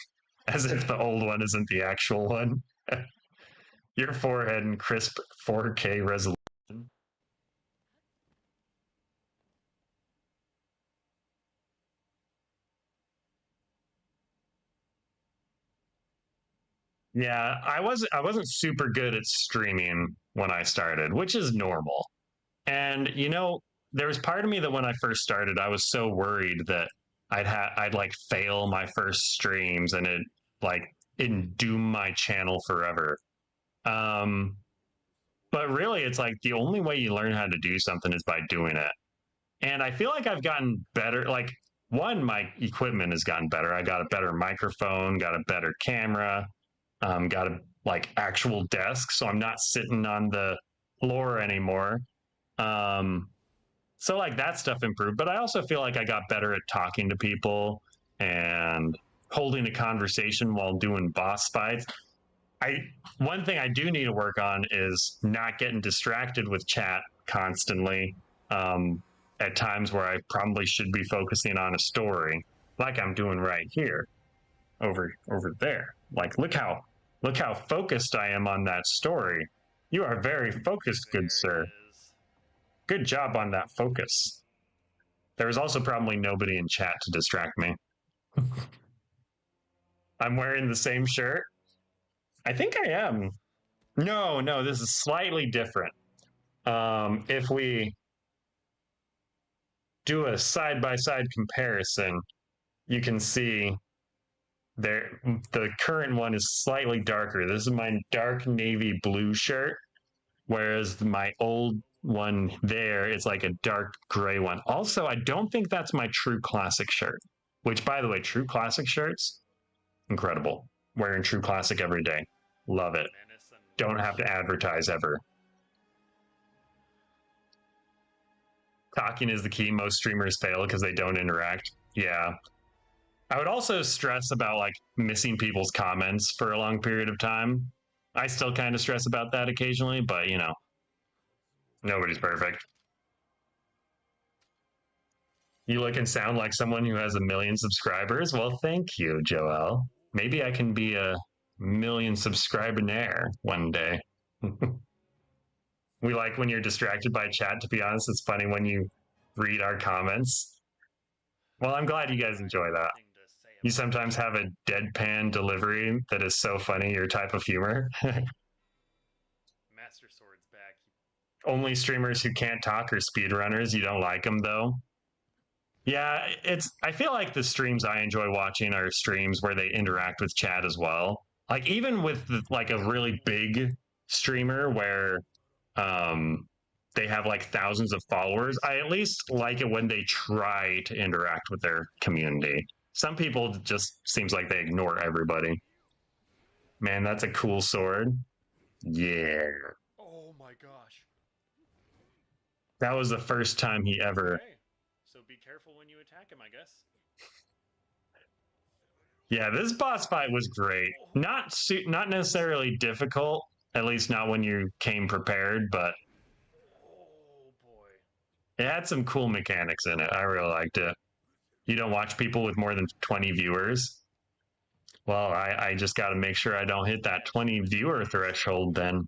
[SPEAKER 1] as if the old one isn't the actual one. Your forehead and crisp 4K resolution. Yeah, I wasn't super good at streaming when I started, which is normal. And you know, there was part of me that when I first started, I was so worried that I'd like fail my first streams and it'd doom my channel forever. Um, but really, it's like the only way you learn how to do something is by doing it. And I feel like I've gotten better. Like, one, my equipment has gotten better. I got a better microphone, got a better camera, got a like actual desk, so I'm not sitting on the floor anymore. So like that stuff improved, but I also feel like I got better at talking to people and holding a conversation while doing boss fights. I one thing I do need to work on is not getting distracted with chat constantly. Um, at times where I probably should be focusing on a story, like I'm doing right here, over there. Like look how focused I am on that story. You are very focused, good
[SPEAKER 2] There it
[SPEAKER 1] sir.
[SPEAKER 2] is.
[SPEAKER 1] Good job on that focus. There is also probably nobody in chat to distract me. I'm wearing the same shirt. I think I am. No, no, this is slightly different. If we do a side by side comparison, you can see there the current one is slightly darker. This is my dark navy blue shirt, whereas my old one there is like a dark gray one. Also, I don't think that's my true classic shirt, which by the way, true classic shirts, incredible. Wearing true classic every day. Love it.
[SPEAKER 2] Menace
[SPEAKER 1] Don't have
[SPEAKER 2] Unleashed.
[SPEAKER 1] to advertise ever. Talking is the key. Most streamers fail because they don't interact. Yeah. I would also stress about like missing people's comments for a long period of time. I still kind of stress about that occasionally, but you know, nobody's perfect. You look and sound like someone who has 1 million subscribers. Well, thank you, Joel. Maybe I can be a 1 million subscriber one day. We like when you're distracted by chat, to be honest. It's funny when you read our comments. Well, I'm glad you guys enjoy that. You sometimes have a deadpan delivery that is so funny, your type of humor.
[SPEAKER 2] Master Sword's back.
[SPEAKER 1] Only streamers who can't talk are speedrunners. You don't like them though. Yeah, it's. I feel like the streams I enjoy watching are streams where they interact with chat as well. Like even with like a really big streamer where um, they have like thousands of followers, I at least like it when they try to interact with their community. Some people just seems like they ignore everybody. Man, that's a cool sword. Yeah.
[SPEAKER 2] Oh my gosh.
[SPEAKER 1] That was the first time he ever.
[SPEAKER 2] Okay. So be careful when you attack him, I guess.
[SPEAKER 1] Yeah, this boss fight was great. Not necessarily difficult, at least not when you came prepared, but
[SPEAKER 2] Oh boy.
[SPEAKER 1] it had some cool mechanics in it. I really liked it. You don't watch people with more than 20 viewers. Well, I just got to make sure I don't hit that 20 viewer threshold then.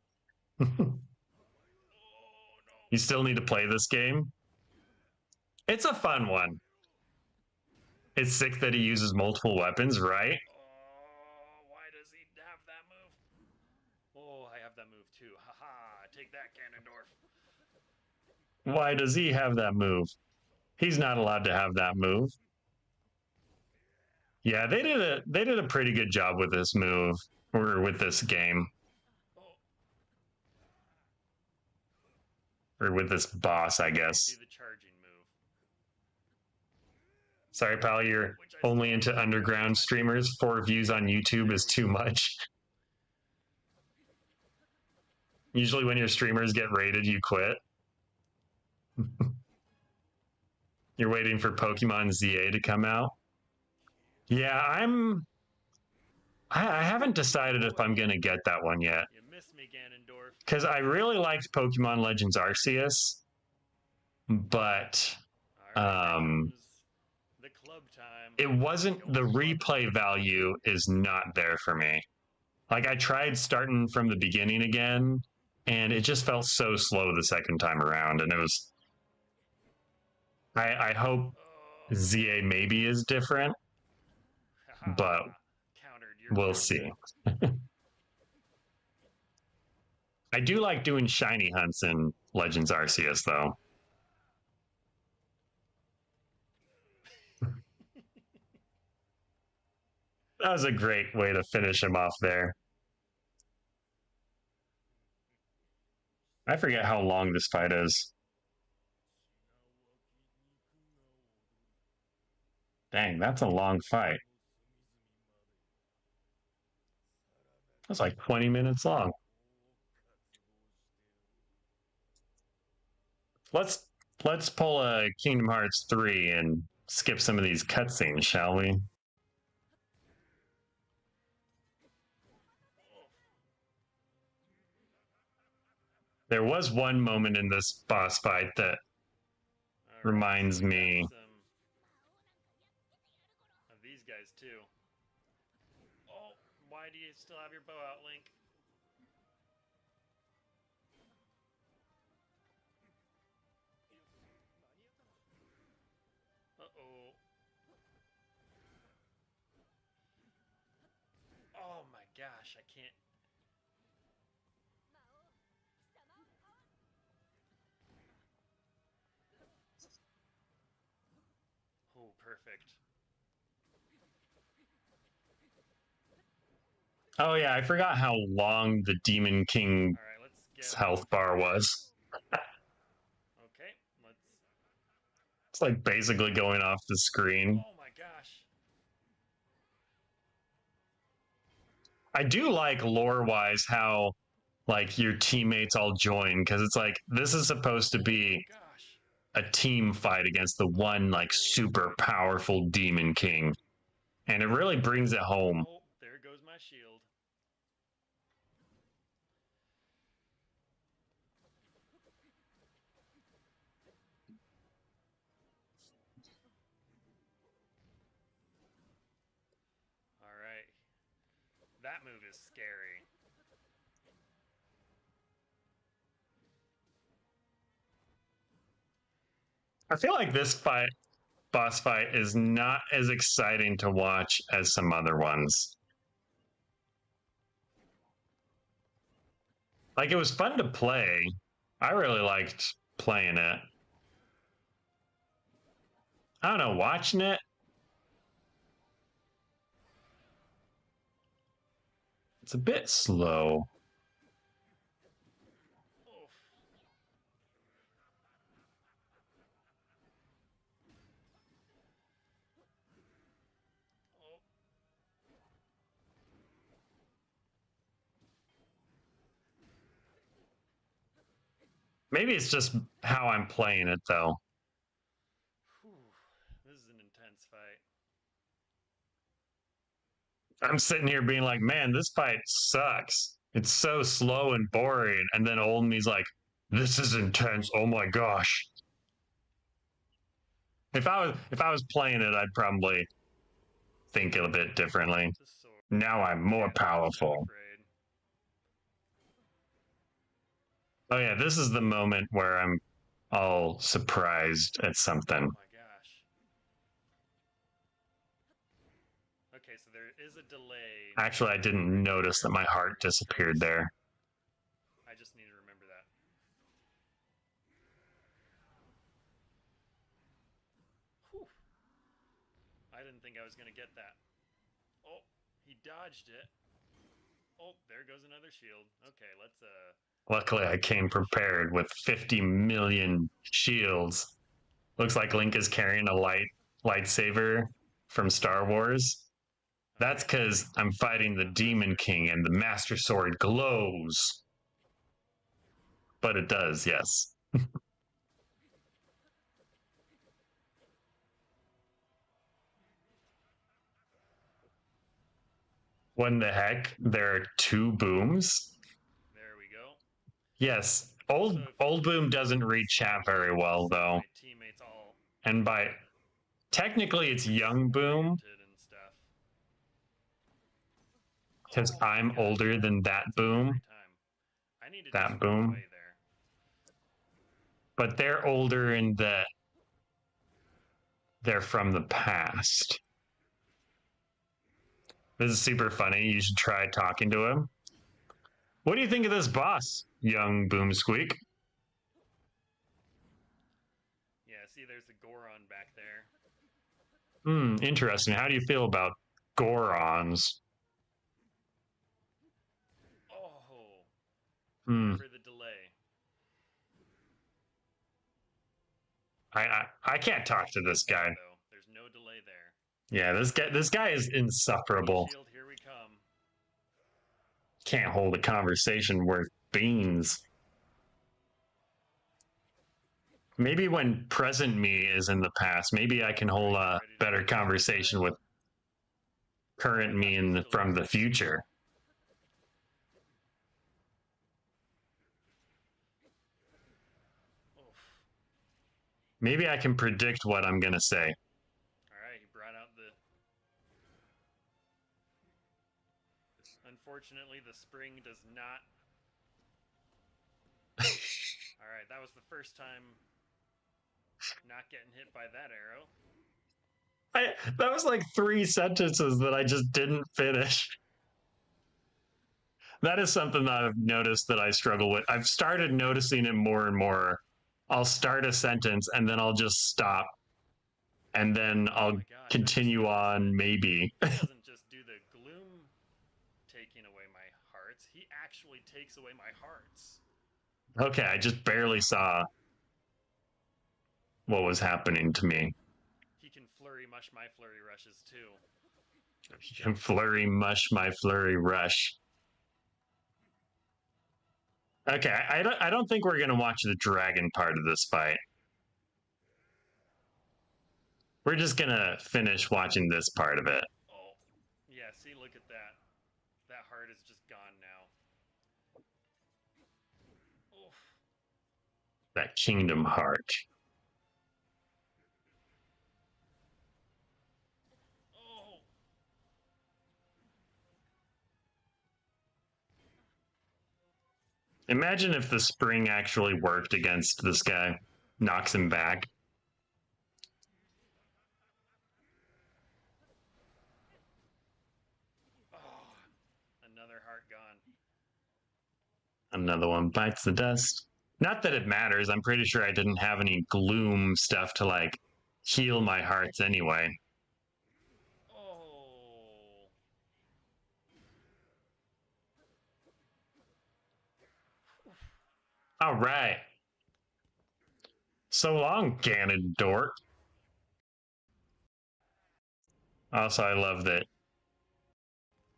[SPEAKER 1] You still need to play this game. It's a fun one. It's sick that he uses multiple weapons, right?
[SPEAKER 2] Oh, why does he have that move? Oh, I have that move too. Haha, take that, Ganondorf.
[SPEAKER 1] Why does he have that move? He's not allowed to have that move. Yeah, they did a pretty good job with this move or with this game.
[SPEAKER 2] Oh.
[SPEAKER 1] Or with this boss, I guess.
[SPEAKER 2] Do the charging move.
[SPEAKER 1] Sorry, pal, you're only into underground streamers. 4 views on YouTube is too much. Usually when your streamers get rated, you quit. You're waiting for Pokemon ZA to come out. Yeah, I haven't decided if I'm gonna get that one yet.
[SPEAKER 2] You missed me, Ganondorf.
[SPEAKER 1] Because I really liked Pokemon Legends Arceus, but
[SPEAKER 2] the club time.
[SPEAKER 1] it wasn't the replay value is not there for me. Like I tried starting from the beginning again, and it just felt so slow the second time around, and it was. I hope ZA maybe is different, but we'll see. I do like doing shiny hunts in Legends Arceus, though. That was a great way to finish him off there. I forget how long this fight is. Dang, that's a long fight. That's like 20 minutes long. Let's pull a Kingdom Hearts 3 and skip some of these cutscenes, shall we? There was one moment in this boss fight that
[SPEAKER 2] All right,
[SPEAKER 1] reminds
[SPEAKER 2] so we got
[SPEAKER 1] me.
[SPEAKER 2] some of these guys too. Oh, why do you still have your bow out, Link? Uh-oh. Oh my gosh, I can't. Oh, perfect.
[SPEAKER 1] Oh yeah, I forgot how long the Demon King's
[SPEAKER 2] All right, let's get
[SPEAKER 1] health bar was.
[SPEAKER 2] Okay, let's.
[SPEAKER 1] It's like basically going off the screen.
[SPEAKER 2] Oh my gosh.
[SPEAKER 1] I do like lore wise how like your teammates all join because it's like this is supposed to
[SPEAKER 2] Oh
[SPEAKER 1] be
[SPEAKER 2] gosh.
[SPEAKER 1] a team fight against the one like
[SPEAKER 2] Oh.
[SPEAKER 1] super powerful Demon King. And it really brings it home.
[SPEAKER 2] Oh, there goes my shield. All right. That move is scary.
[SPEAKER 1] I feel like this boss fight is not as exciting to watch as some other ones. Like it was fun to play. I really liked playing it. I don't know, watching it, it's a bit slow.
[SPEAKER 2] Oof. Oh.
[SPEAKER 1] Maybe it's just how I'm playing it though.
[SPEAKER 2] Whew. This is an intense fight.
[SPEAKER 1] I'm sitting here being like, man, this fight sucks. It's so slow and boring. And then old me's like, this is intense. Oh my gosh. If I was playing it, I'd probably think a bit differently.
[SPEAKER 2] The sword.
[SPEAKER 1] Now I'm more
[SPEAKER 2] And I'm
[SPEAKER 1] powerful.
[SPEAKER 2] afraid.
[SPEAKER 1] Oh yeah, this is the moment where I'm all surprised at something.
[SPEAKER 2] Oh my gosh. Okay, so there is a delay.
[SPEAKER 1] Actually, I didn't notice that my heart disappeared there.
[SPEAKER 2] I just need to remember that. Whew. I didn't think I was going to get that. Oh, he dodged it. Oh, there goes another shield. Okay, let's
[SPEAKER 1] Luckily, I came prepared with 50 million shields. Looks like Link is carrying a lightsaber from Star Wars. That's because I'm fighting the Demon King and the Master Sword glows. But it does, yes. When the heck? There are two booms?
[SPEAKER 2] there we go.
[SPEAKER 1] Yes.
[SPEAKER 2] Also,
[SPEAKER 1] Old Boom doesn't read chat very well though.
[SPEAKER 2] My teammates all
[SPEAKER 1] And by technically it's Young Boom
[SPEAKER 2] and stuff.
[SPEAKER 1] because
[SPEAKER 2] Oh my
[SPEAKER 1] I'm
[SPEAKER 2] gosh,
[SPEAKER 1] older than that boom.
[SPEAKER 2] every time. I need to
[SPEAKER 1] That
[SPEAKER 2] just
[SPEAKER 1] boom.
[SPEAKER 2] run away there.
[SPEAKER 1] But they're older in that they're from the past. This is super funny. You should try talking to him. What do you think of this boss, young BoomSqueak?
[SPEAKER 2] Yeah, see, there's the Goron back there.
[SPEAKER 1] Interesting. How do you feel about Gorons?
[SPEAKER 2] Oh,
[SPEAKER 1] Hmm.
[SPEAKER 2] for the delay.
[SPEAKER 1] I can't talk to this guy.
[SPEAKER 2] Though. There's no delay there.
[SPEAKER 1] Yeah, this guy is insufferable.
[SPEAKER 2] Shield, here we come.
[SPEAKER 1] Can't hold a conversation worth beans. Maybe when present me is in the past, maybe I can hold a better conversation with current me from the future. Maybe I can predict what I'm gonna say.
[SPEAKER 2] All right, he brought out the. Unfortunately, the spring does not. All right, that was the first time not getting hit by that arrow.
[SPEAKER 1] That was like 3 sentences that I just didn't finish. That is something that I've noticed that I struggle with. I've started noticing it more and more. I'll start a sentence and then I'll just stop and then
[SPEAKER 2] Oh
[SPEAKER 1] I'll
[SPEAKER 2] my gosh! I just
[SPEAKER 1] continue
[SPEAKER 2] noticed
[SPEAKER 1] on
[SPEAKER 2] that
[SPEAKER 1] maybe.
[SPEAKER 2] he doesn't just do the gloom taking away my hearts. He actually takes away my hearts.
[SPEAKER 1] Okay, I just barely saw what was happening to me.
[SPEAKER 2] He can flurry mush my flurry rushes too.
[SPEAKER 1] Flurry mush my flurry rush. Okay, I don't think we're gonna watch the dragon part of this fight. We're just gonna finish watching this part of it.
[SPEAKER 2] Oh, yeah. See, look at that. That heart is just gone now. Oof.
[SPEAKER 1] That kingdom heart.
[SPEAKER 2] Oh.
[SPEAKER 1] Imagine if the spring actually worked against this guy, knocks him back.
[SPEAKER 2] Oh. Another heart gone.
[SPEAKER 1] Another one bites the dust. Not that it matters. I'm pretty sure I didn't have any gloom stuff to like heal my hearts anyway.
[SPEAKER 2] Oh.
[SPEAKER 1] All right. So long, Ganondorf. Also, I love that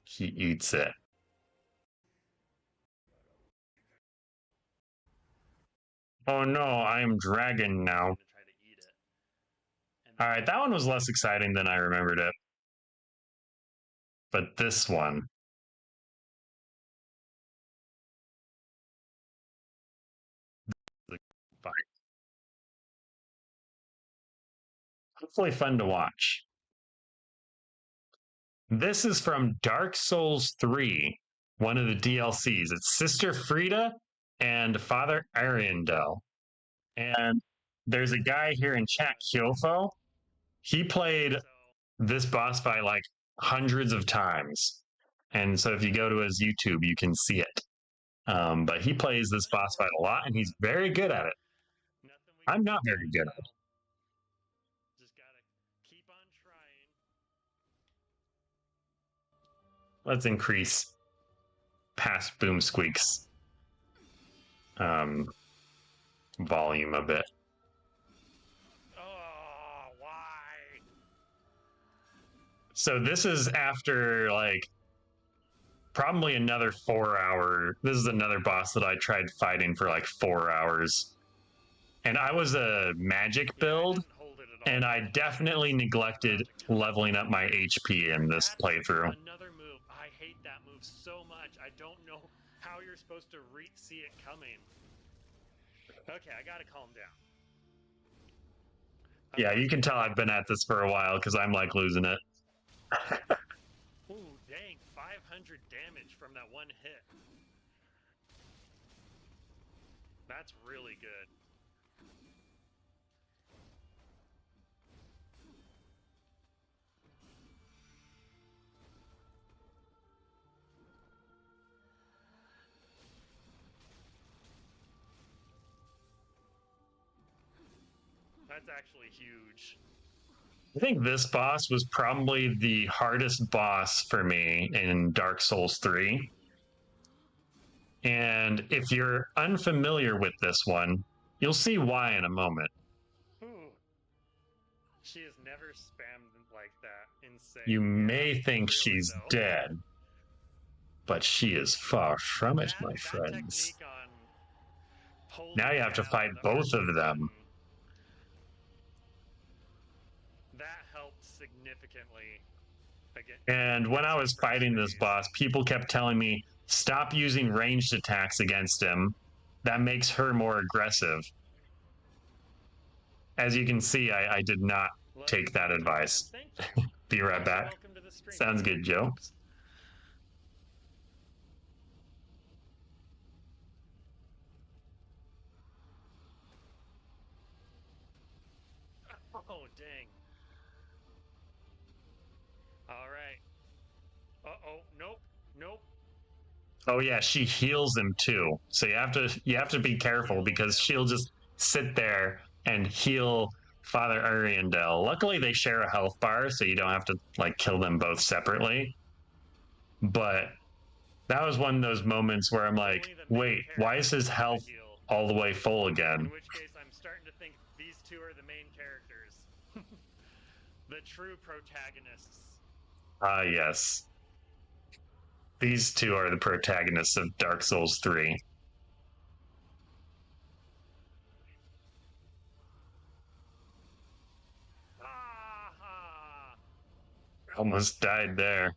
[SPEAKER 1] he eats it. Oh no, I am dragon now.
[SPEAKER 2] To try to eat it.
[SPEAKER 1] All right, that one was less exciting than I remembered it. But this one. Fine. Hopefully fun to watch. This is from Dark Souls 3, one of the DLCs. It's Sister Frida and Father Ariandel. And there's a guy here in chat, Kyofo. He played this boss fight like hundreds of times. And so if you go to his YouTube, you can see it. But he plays this boss fight a lot, and he's very good at it. I'm not very good at it.
[SPEAKER 2] Just gotta keep on trying.
[SPEAKER 1] Let's increase past BoomSqueak's volume a bit.
[SPEAKER 2] Oh, why?
[SPEAKER 1] So this is after like probably another 4 hour. This is another boss that I tried fighting for like 4 hours. And I was a magic build, and I definitely neglected leveling up my HP in this playthrough.
[SPEAKER 2] Another move. I hate that move so much. I don't know how you're supposed to see it coming. Okay, I gotta calm down.
[SPEAKER 1] Yeah, you can tell I've been at this for a while because I'm like losing it.
[SPEAKER 2] Ooh, dang, 500 damage from that one hit. That's really good. That's actually huge.
[SPEAKER 1] I think this boss was probably the hardest boss for me in Dark Souls 3. And if you're unfamiliar with this one, you'll see why in a moment.
[SPEAKER 2] Ooh. She has never spammed like that. Insane.
[SPEAKER 1] You may think
[SPEAKER 2] really,
[SPEAKER 1] she's
[SPEAKER 2] though.
[SPEAKER 1] dead, but she is far from it, my friends. Now you have to fight both of them.
[SPEAKER 2] That helped significantly.
[SPEAKER 1] And when I was fighting this boss, people kept telling me, stop using ranged attacks against him. That makes her more aggressive. As you can see, I did not
[SPEAKER 2] Love
[SPEAKER 1] take
[SPEAKER 2] your
[SPEAKER 1] that
[SPEAKER 2] content, man.
[SPEAKER 1] advice.
[SPEAKER 2] Thank you.
[SPEAKER 1] Be right
[SPEAKER 2] Also,
[SPEAKER 1] back.
[SPEAKER 2] welcome to the stream.
[SPEAKER 1] Sounds good, Joe.
[SPEAKER 2] Oh, dang. All right. Uh-oh. Nope. Nope.
[SPEAKER 1] Oh yeah, she heals him too. So you have to be careful
[SPEAKER 2] Heal
[SPEAKER 1] because
[SPEAKER 2] him.
[SPEAKER 1] she'll just sit there and heal Father Ariandel. Luckily they share a health bar, so you don't have to like kill them both separately. But that was one of those moments where I'm like,
[SPEAKER 2] Only the main
[SPEAKER 1] wait, why is his
[SPEAKER 2] characters get
[SPEAKER 1] health
[SPEAKER 2] to heal.
[SPEAKER 1] all the way full again?
[SPEAKER 2] In which case, I'm starting to think these two are the main characters. The true protagonists.
[SPEAKER 1] Ah, yes. These two are the protagonists of Dark Souls 3.
[SPEAKER 2] Ah!
[SPEAKER 1] Almost died there.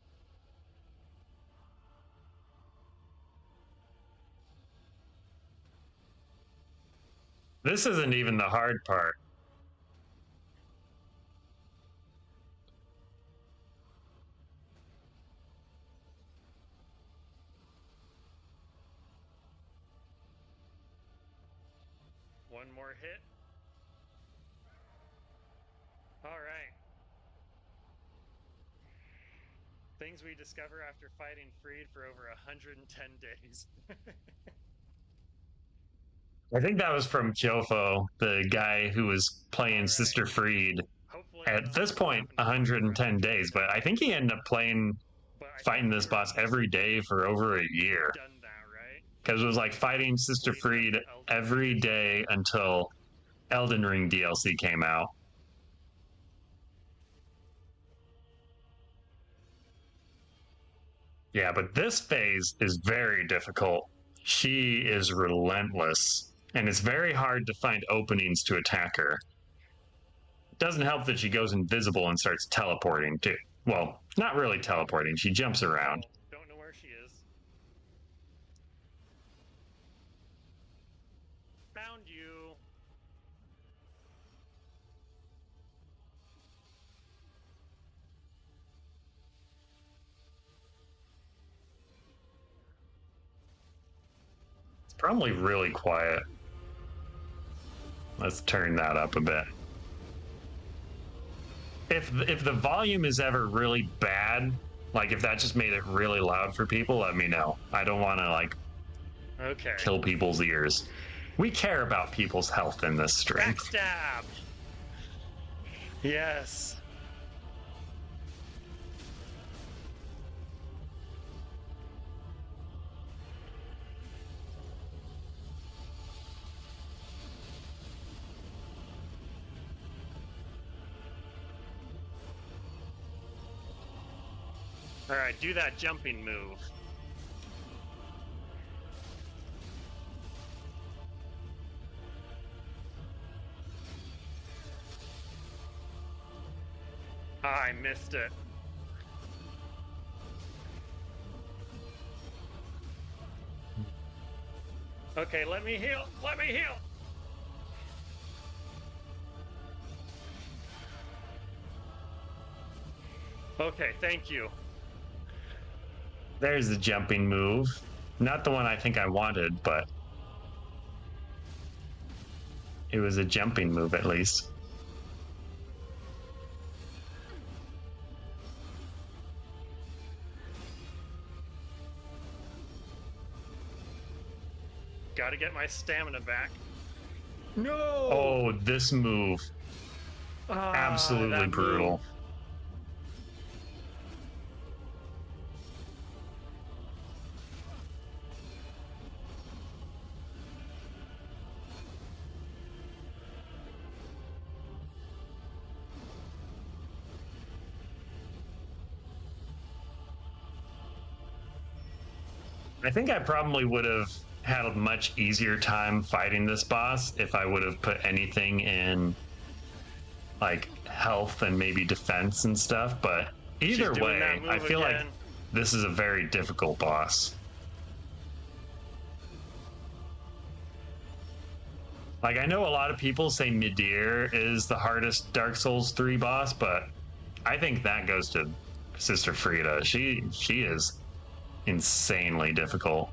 [SPEAKER 1] This isn't even the hard part.
[SPEAKER 2] One more hit. All right. Things we discover after fighting Freed for over 110 days.
[SPEAKER 1] I think that was from Jofo, the guy who was playing
[SPEAKER 2] Right.
[SPEAKER 1] Sister Freed.
[SPEAKER 2] Hopefully,
[SPEAKER 1] At this point, 110 days, but I think he ended up fighting this boss every day for over a year.
[SPEAKER 2] Done that, right?
[SPEAKER 1] Because it was like fighting Sister Freed every day until Elden Ring DLC came out. Yeah, but this phase is very difficult. She is relentless, and it's very hard to find openings to attack her. It doesn't help that she goes invisible and starts teleporting, too. Well, not really teleporting, she jumps around.
[SPEAKER 2] Don't know where she is. Found you.
[SPEAKER 1] It's probably really quiet. Let's turn that up a bit. If the volume is ever really bad, like if that just made it really loud for people, let me know. I don't want to like kill people's ears. We care about people's health in this stream.
[SPEAKER 2] Backstab. Yes. All right, do that jumping move. I missed it. Okay, let me heal. Let me heal. Okay, thank you.
[SPEAKER 1] There's the jumping move. Not the one I think I wanted, but it was a jumping move at least.
[SPEAKER 2] Gotta get my stamina back.
[SPEAKER 1] No! Oh, this move. Absolutely brutal. Move. I think I probably would have had a much easier time fighting this boss if I would have put anything in like health and maybe defense and stuff, but either way, I feel like this is a very difficult boss. Like, I know a lot of people say Midir is the hardest Dark Souls 3 boss, but I think that goes to Sister Frida. She is insanely difficult.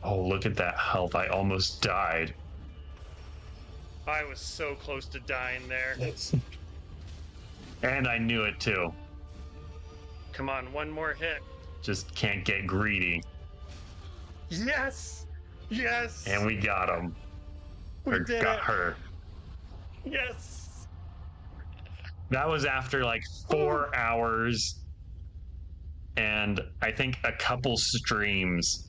[SPEAKER 1] Oh, look at that health. I almost died.
[SPEAKER 2] I was so close to dying there.
[SPEAKER 1] And I knew it too.
[SPEAKER 2] Come on, one more hit.
[SPEAKER 1] Just can't get greedy.
[SPEAKER 2] Yes! Yes!
[SPEAKER 1] And we got him.
[SPEAKER 2] We did
[SPEAKER 1] got
[SPEAKER 2] it.
[SPEAKER 1] her.
[SPEAKER 2] Yes!
[SPEAKER 1] That was after like 4 hours and I think a couple streams.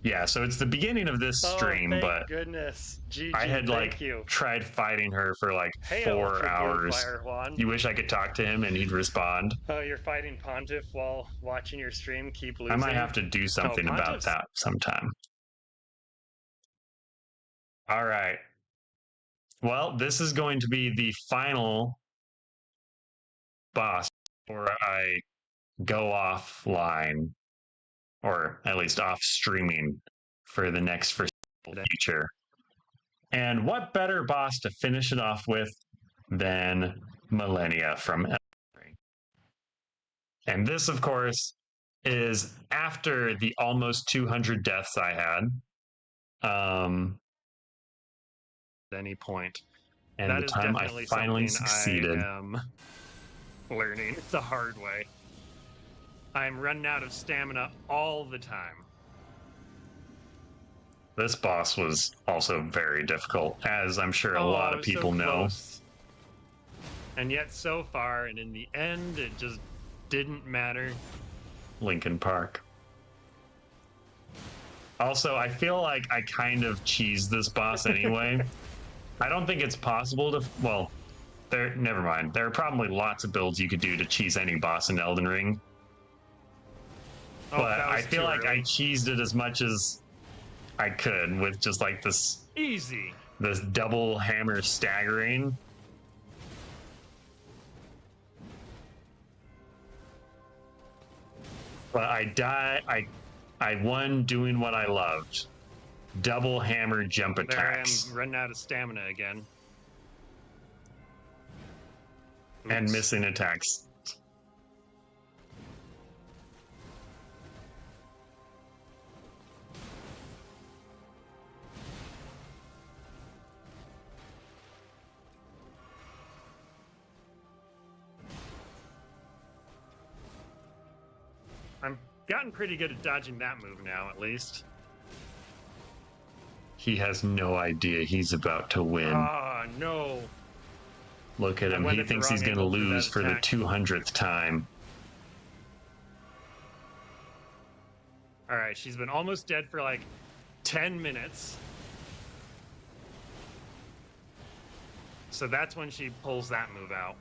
[SPEAKER 1] Yeah, so it's the beginning of this stream,
[SPEAKER 2] thank
[SPEAKER 1] but
[SPEAKER 2] goodness. GG,
[SPEAKER 1] I had like
[SPEAKER 2] you.
[SPEAKER 1] tried fighting her for like
[SPEAKER 2] Hail
[SPEAKER 1] 4
[SPEAKER 2] for
[SPEAKER 1] hours.
[SPEAKER 2] Fire, Juan.
[SPEAKER 1] You wish I could talk to him and he'd respond.
[SPEAKER 2] Oh, you're fighting Pontiff while watching your stream keep losing?
[SPEAKER 1] I might have to do something about that sometime. All right. Well, this is going to be the final boss before I go offline, or at least off streaming for the next foreseeable future. And what better boss to finish it off with than Millennia from Elden Ring? And this, of course, is after the almost 200 deaths I had. At any point. And
[SPEAKER 2] that
[SPEAKER 1] the
[SPEAKER 2] is
[SPEAKER 1] time I
[SPEAKER 2] definitely
[SPEAKER 1] finally succeeded.
[SPEAKER 2] I am learning the hard way. I'm running out of stamina all the time.
[SPEAKER 1] This boss was also very difficult, as I'm sure a lot of people know.
[SPEAKER 2] And yet so far, and in the end, it just didn't matter.
[SPEAKER 1] Linkin Park. Also, I feel like I kind of cheesed this boss anyway. I don't think it's possible to, well, never mind. There are probably lots of builds you could do to cheese any boss in Elden Ring. But I feel like I cheesed it as much as I could with just like this double hammer staggering. But I won doing what I loved. Double hammer jump attacks.
[SPEAKER 2] There I am running out of stamina again.
[SPEAKER 1] And missing attacks.
[SPEAKER 2] I'm gotten pretty good at dodging that move now, at least.
[SPEAKER 1] He has no idea he's about to win.
[SPEAKER 2] Ah, no.
[SPEAKER 1] Look at him. He thinks he's going to lose for the 200th time.
[SPEAKER 2] All right, she's been almost dead for like 10 minutes. So that's when she pulls that move out.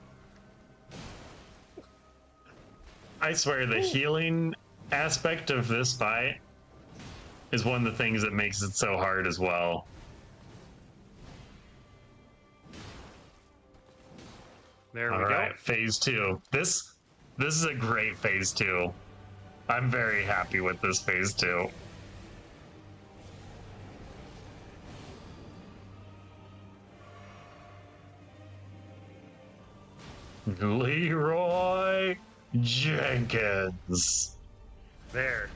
[SPEAKER 1] I swear, the healing aspect of this fight is one of the things that makes it so hard as well.
[SPEAKER 2] There we
[SPEAKER 1] go.
[SPEAKER 2] All
[SPEAKER 1] right, phase 2. This is a great phase 2. I'm very happy with this phase 2. Leroy Jenkins.
[SPEAKER 2] There.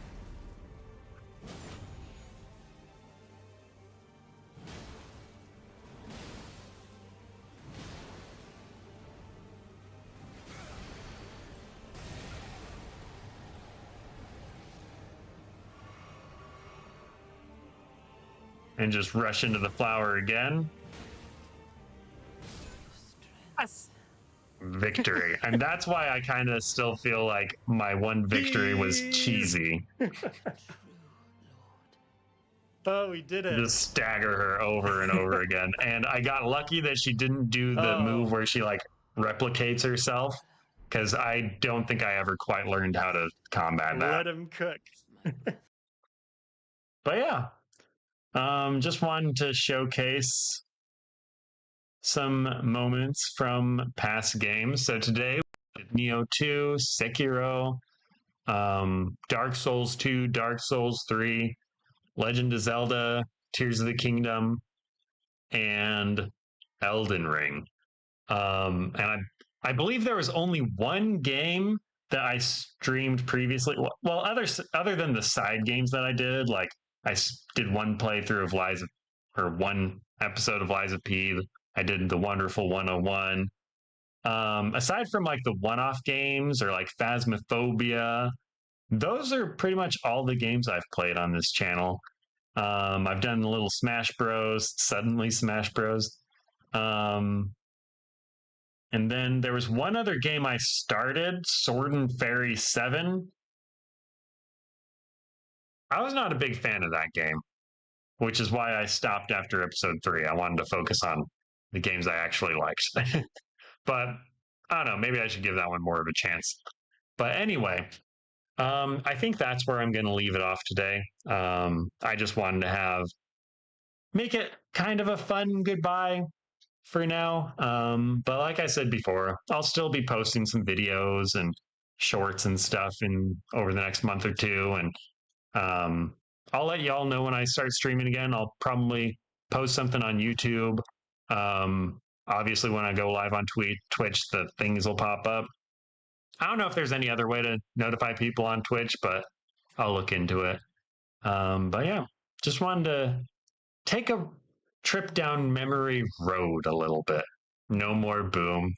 [SPEAKER 1] And just rush into the flower again.
[SPEAKER 2] Yes.
[SPEAKER 1] Victory. And that's why I kind of still feel like my one victory was cheesy.
[SPEAKER 2] Oh, we did it.
[SPEAKER 1] Just stagger her over and over again. And I got lucky that she didn't do the move where she like replicates herself, because I don't think I ever quite learned how to combat that.
[SPEAKER 2] Let him cook.
[SPEAKER 1] But yeah, just wanted to showcase some moments from past games. So today we did Neo 2, Sekiro, Dark Souls 2, Dark Souls 3, Legend of Zelda, Tears of the Kingdom, and Elden Ring. And I believe there was only one game that I streamed previously. Well, other than the side games that I did, like did one playthrough of Lies of, or one episode of Lies of P. I did the Wonderful 101. Aside from like the one-off games or like Phasmophobia, those are pretty much all the games I've played on this channel. I've done a little Smash Bros, suddenly Smash Bros. Um, and then there was one other game I started, Sword and Fairy 7. I was not a big fan of that game, which is why I stopped after episode 3. I wanted to focus on the games I actually liked. But I don't know, maybe I should give that one more of a chance. But anyway, I think that's where I'm going to leave it off today. I just wanted to make it kind of a fun goodbye for now. But like I said before, I'll still be posting some videos and shorts and stuff in over the next month or two. And I'll let y'all know when I start streaming again. I'll probably post something on YouTube. Obviously, when I go live on Twitch, the things will pop up. I don't know if there's any other way to notify people on Twitch, but I'll look into it. But yeah, just wanted to take a trip down memory road a little bit. No more Boom.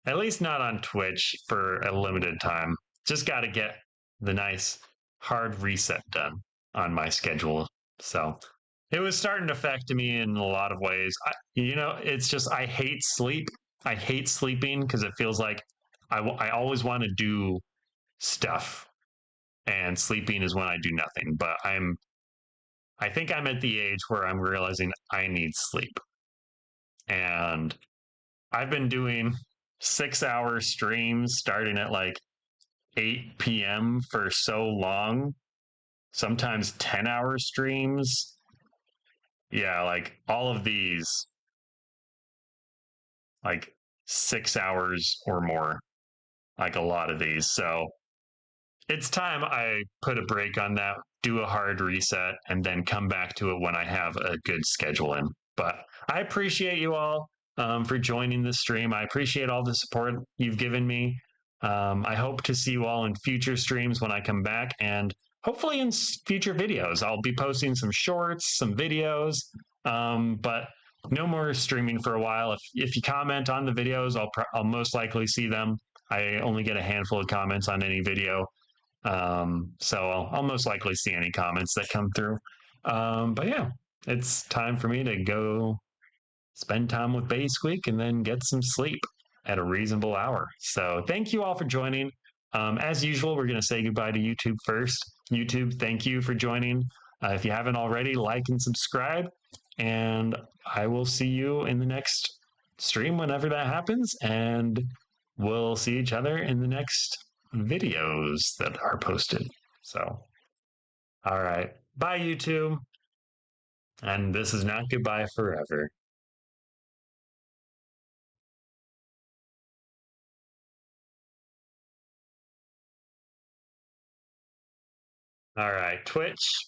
[SPEAKER 1] At least not on Twitch for a limited time. Just got to get the nice hard reset done on my schedule. So it was starting to affect me in a lot of ways. It's just I hate sleep. I hate sleeping because it feels like I always want to do stuff, and sleeping is when I do nothing. But I think I'm at the age where I'm realizing I need sleep. And I've been doing 6-hour streams starting at like 8 p.m. for so long, sometimes 10-hour streams. Yeah, like all of these, like 6 hours or more, like a lot of these. So it's time I put a break on that, do a hard reset, and then come back to it when I have a good schedule in. But I appreciate you all for joining the stream. I appreciate all the support you've given me. I hope to see you all in future streams when I come back, and hopefully in future videos. I'll be posting some shorts, some videos, but no more streaming for a while. If you comment on the videos, I'll most likely see them. I only get a handful of comments on any video. So I'll most likely see any comments that come through. But yeah, it's time for me to go spend time with BoomSqueak and then get some sleep at a reasonable hour. So thank you all for joining. As usual, we're going to say goodbye to YouTube first. YouTube, thank you for joining. If you haven't already, like and subscribe. And I will see you in the next stream whenever that happens. And we'll see each other in the next videos that are posted. So, all right. Bye, YouTube. And this is not goodbye forever. All right. Twitch,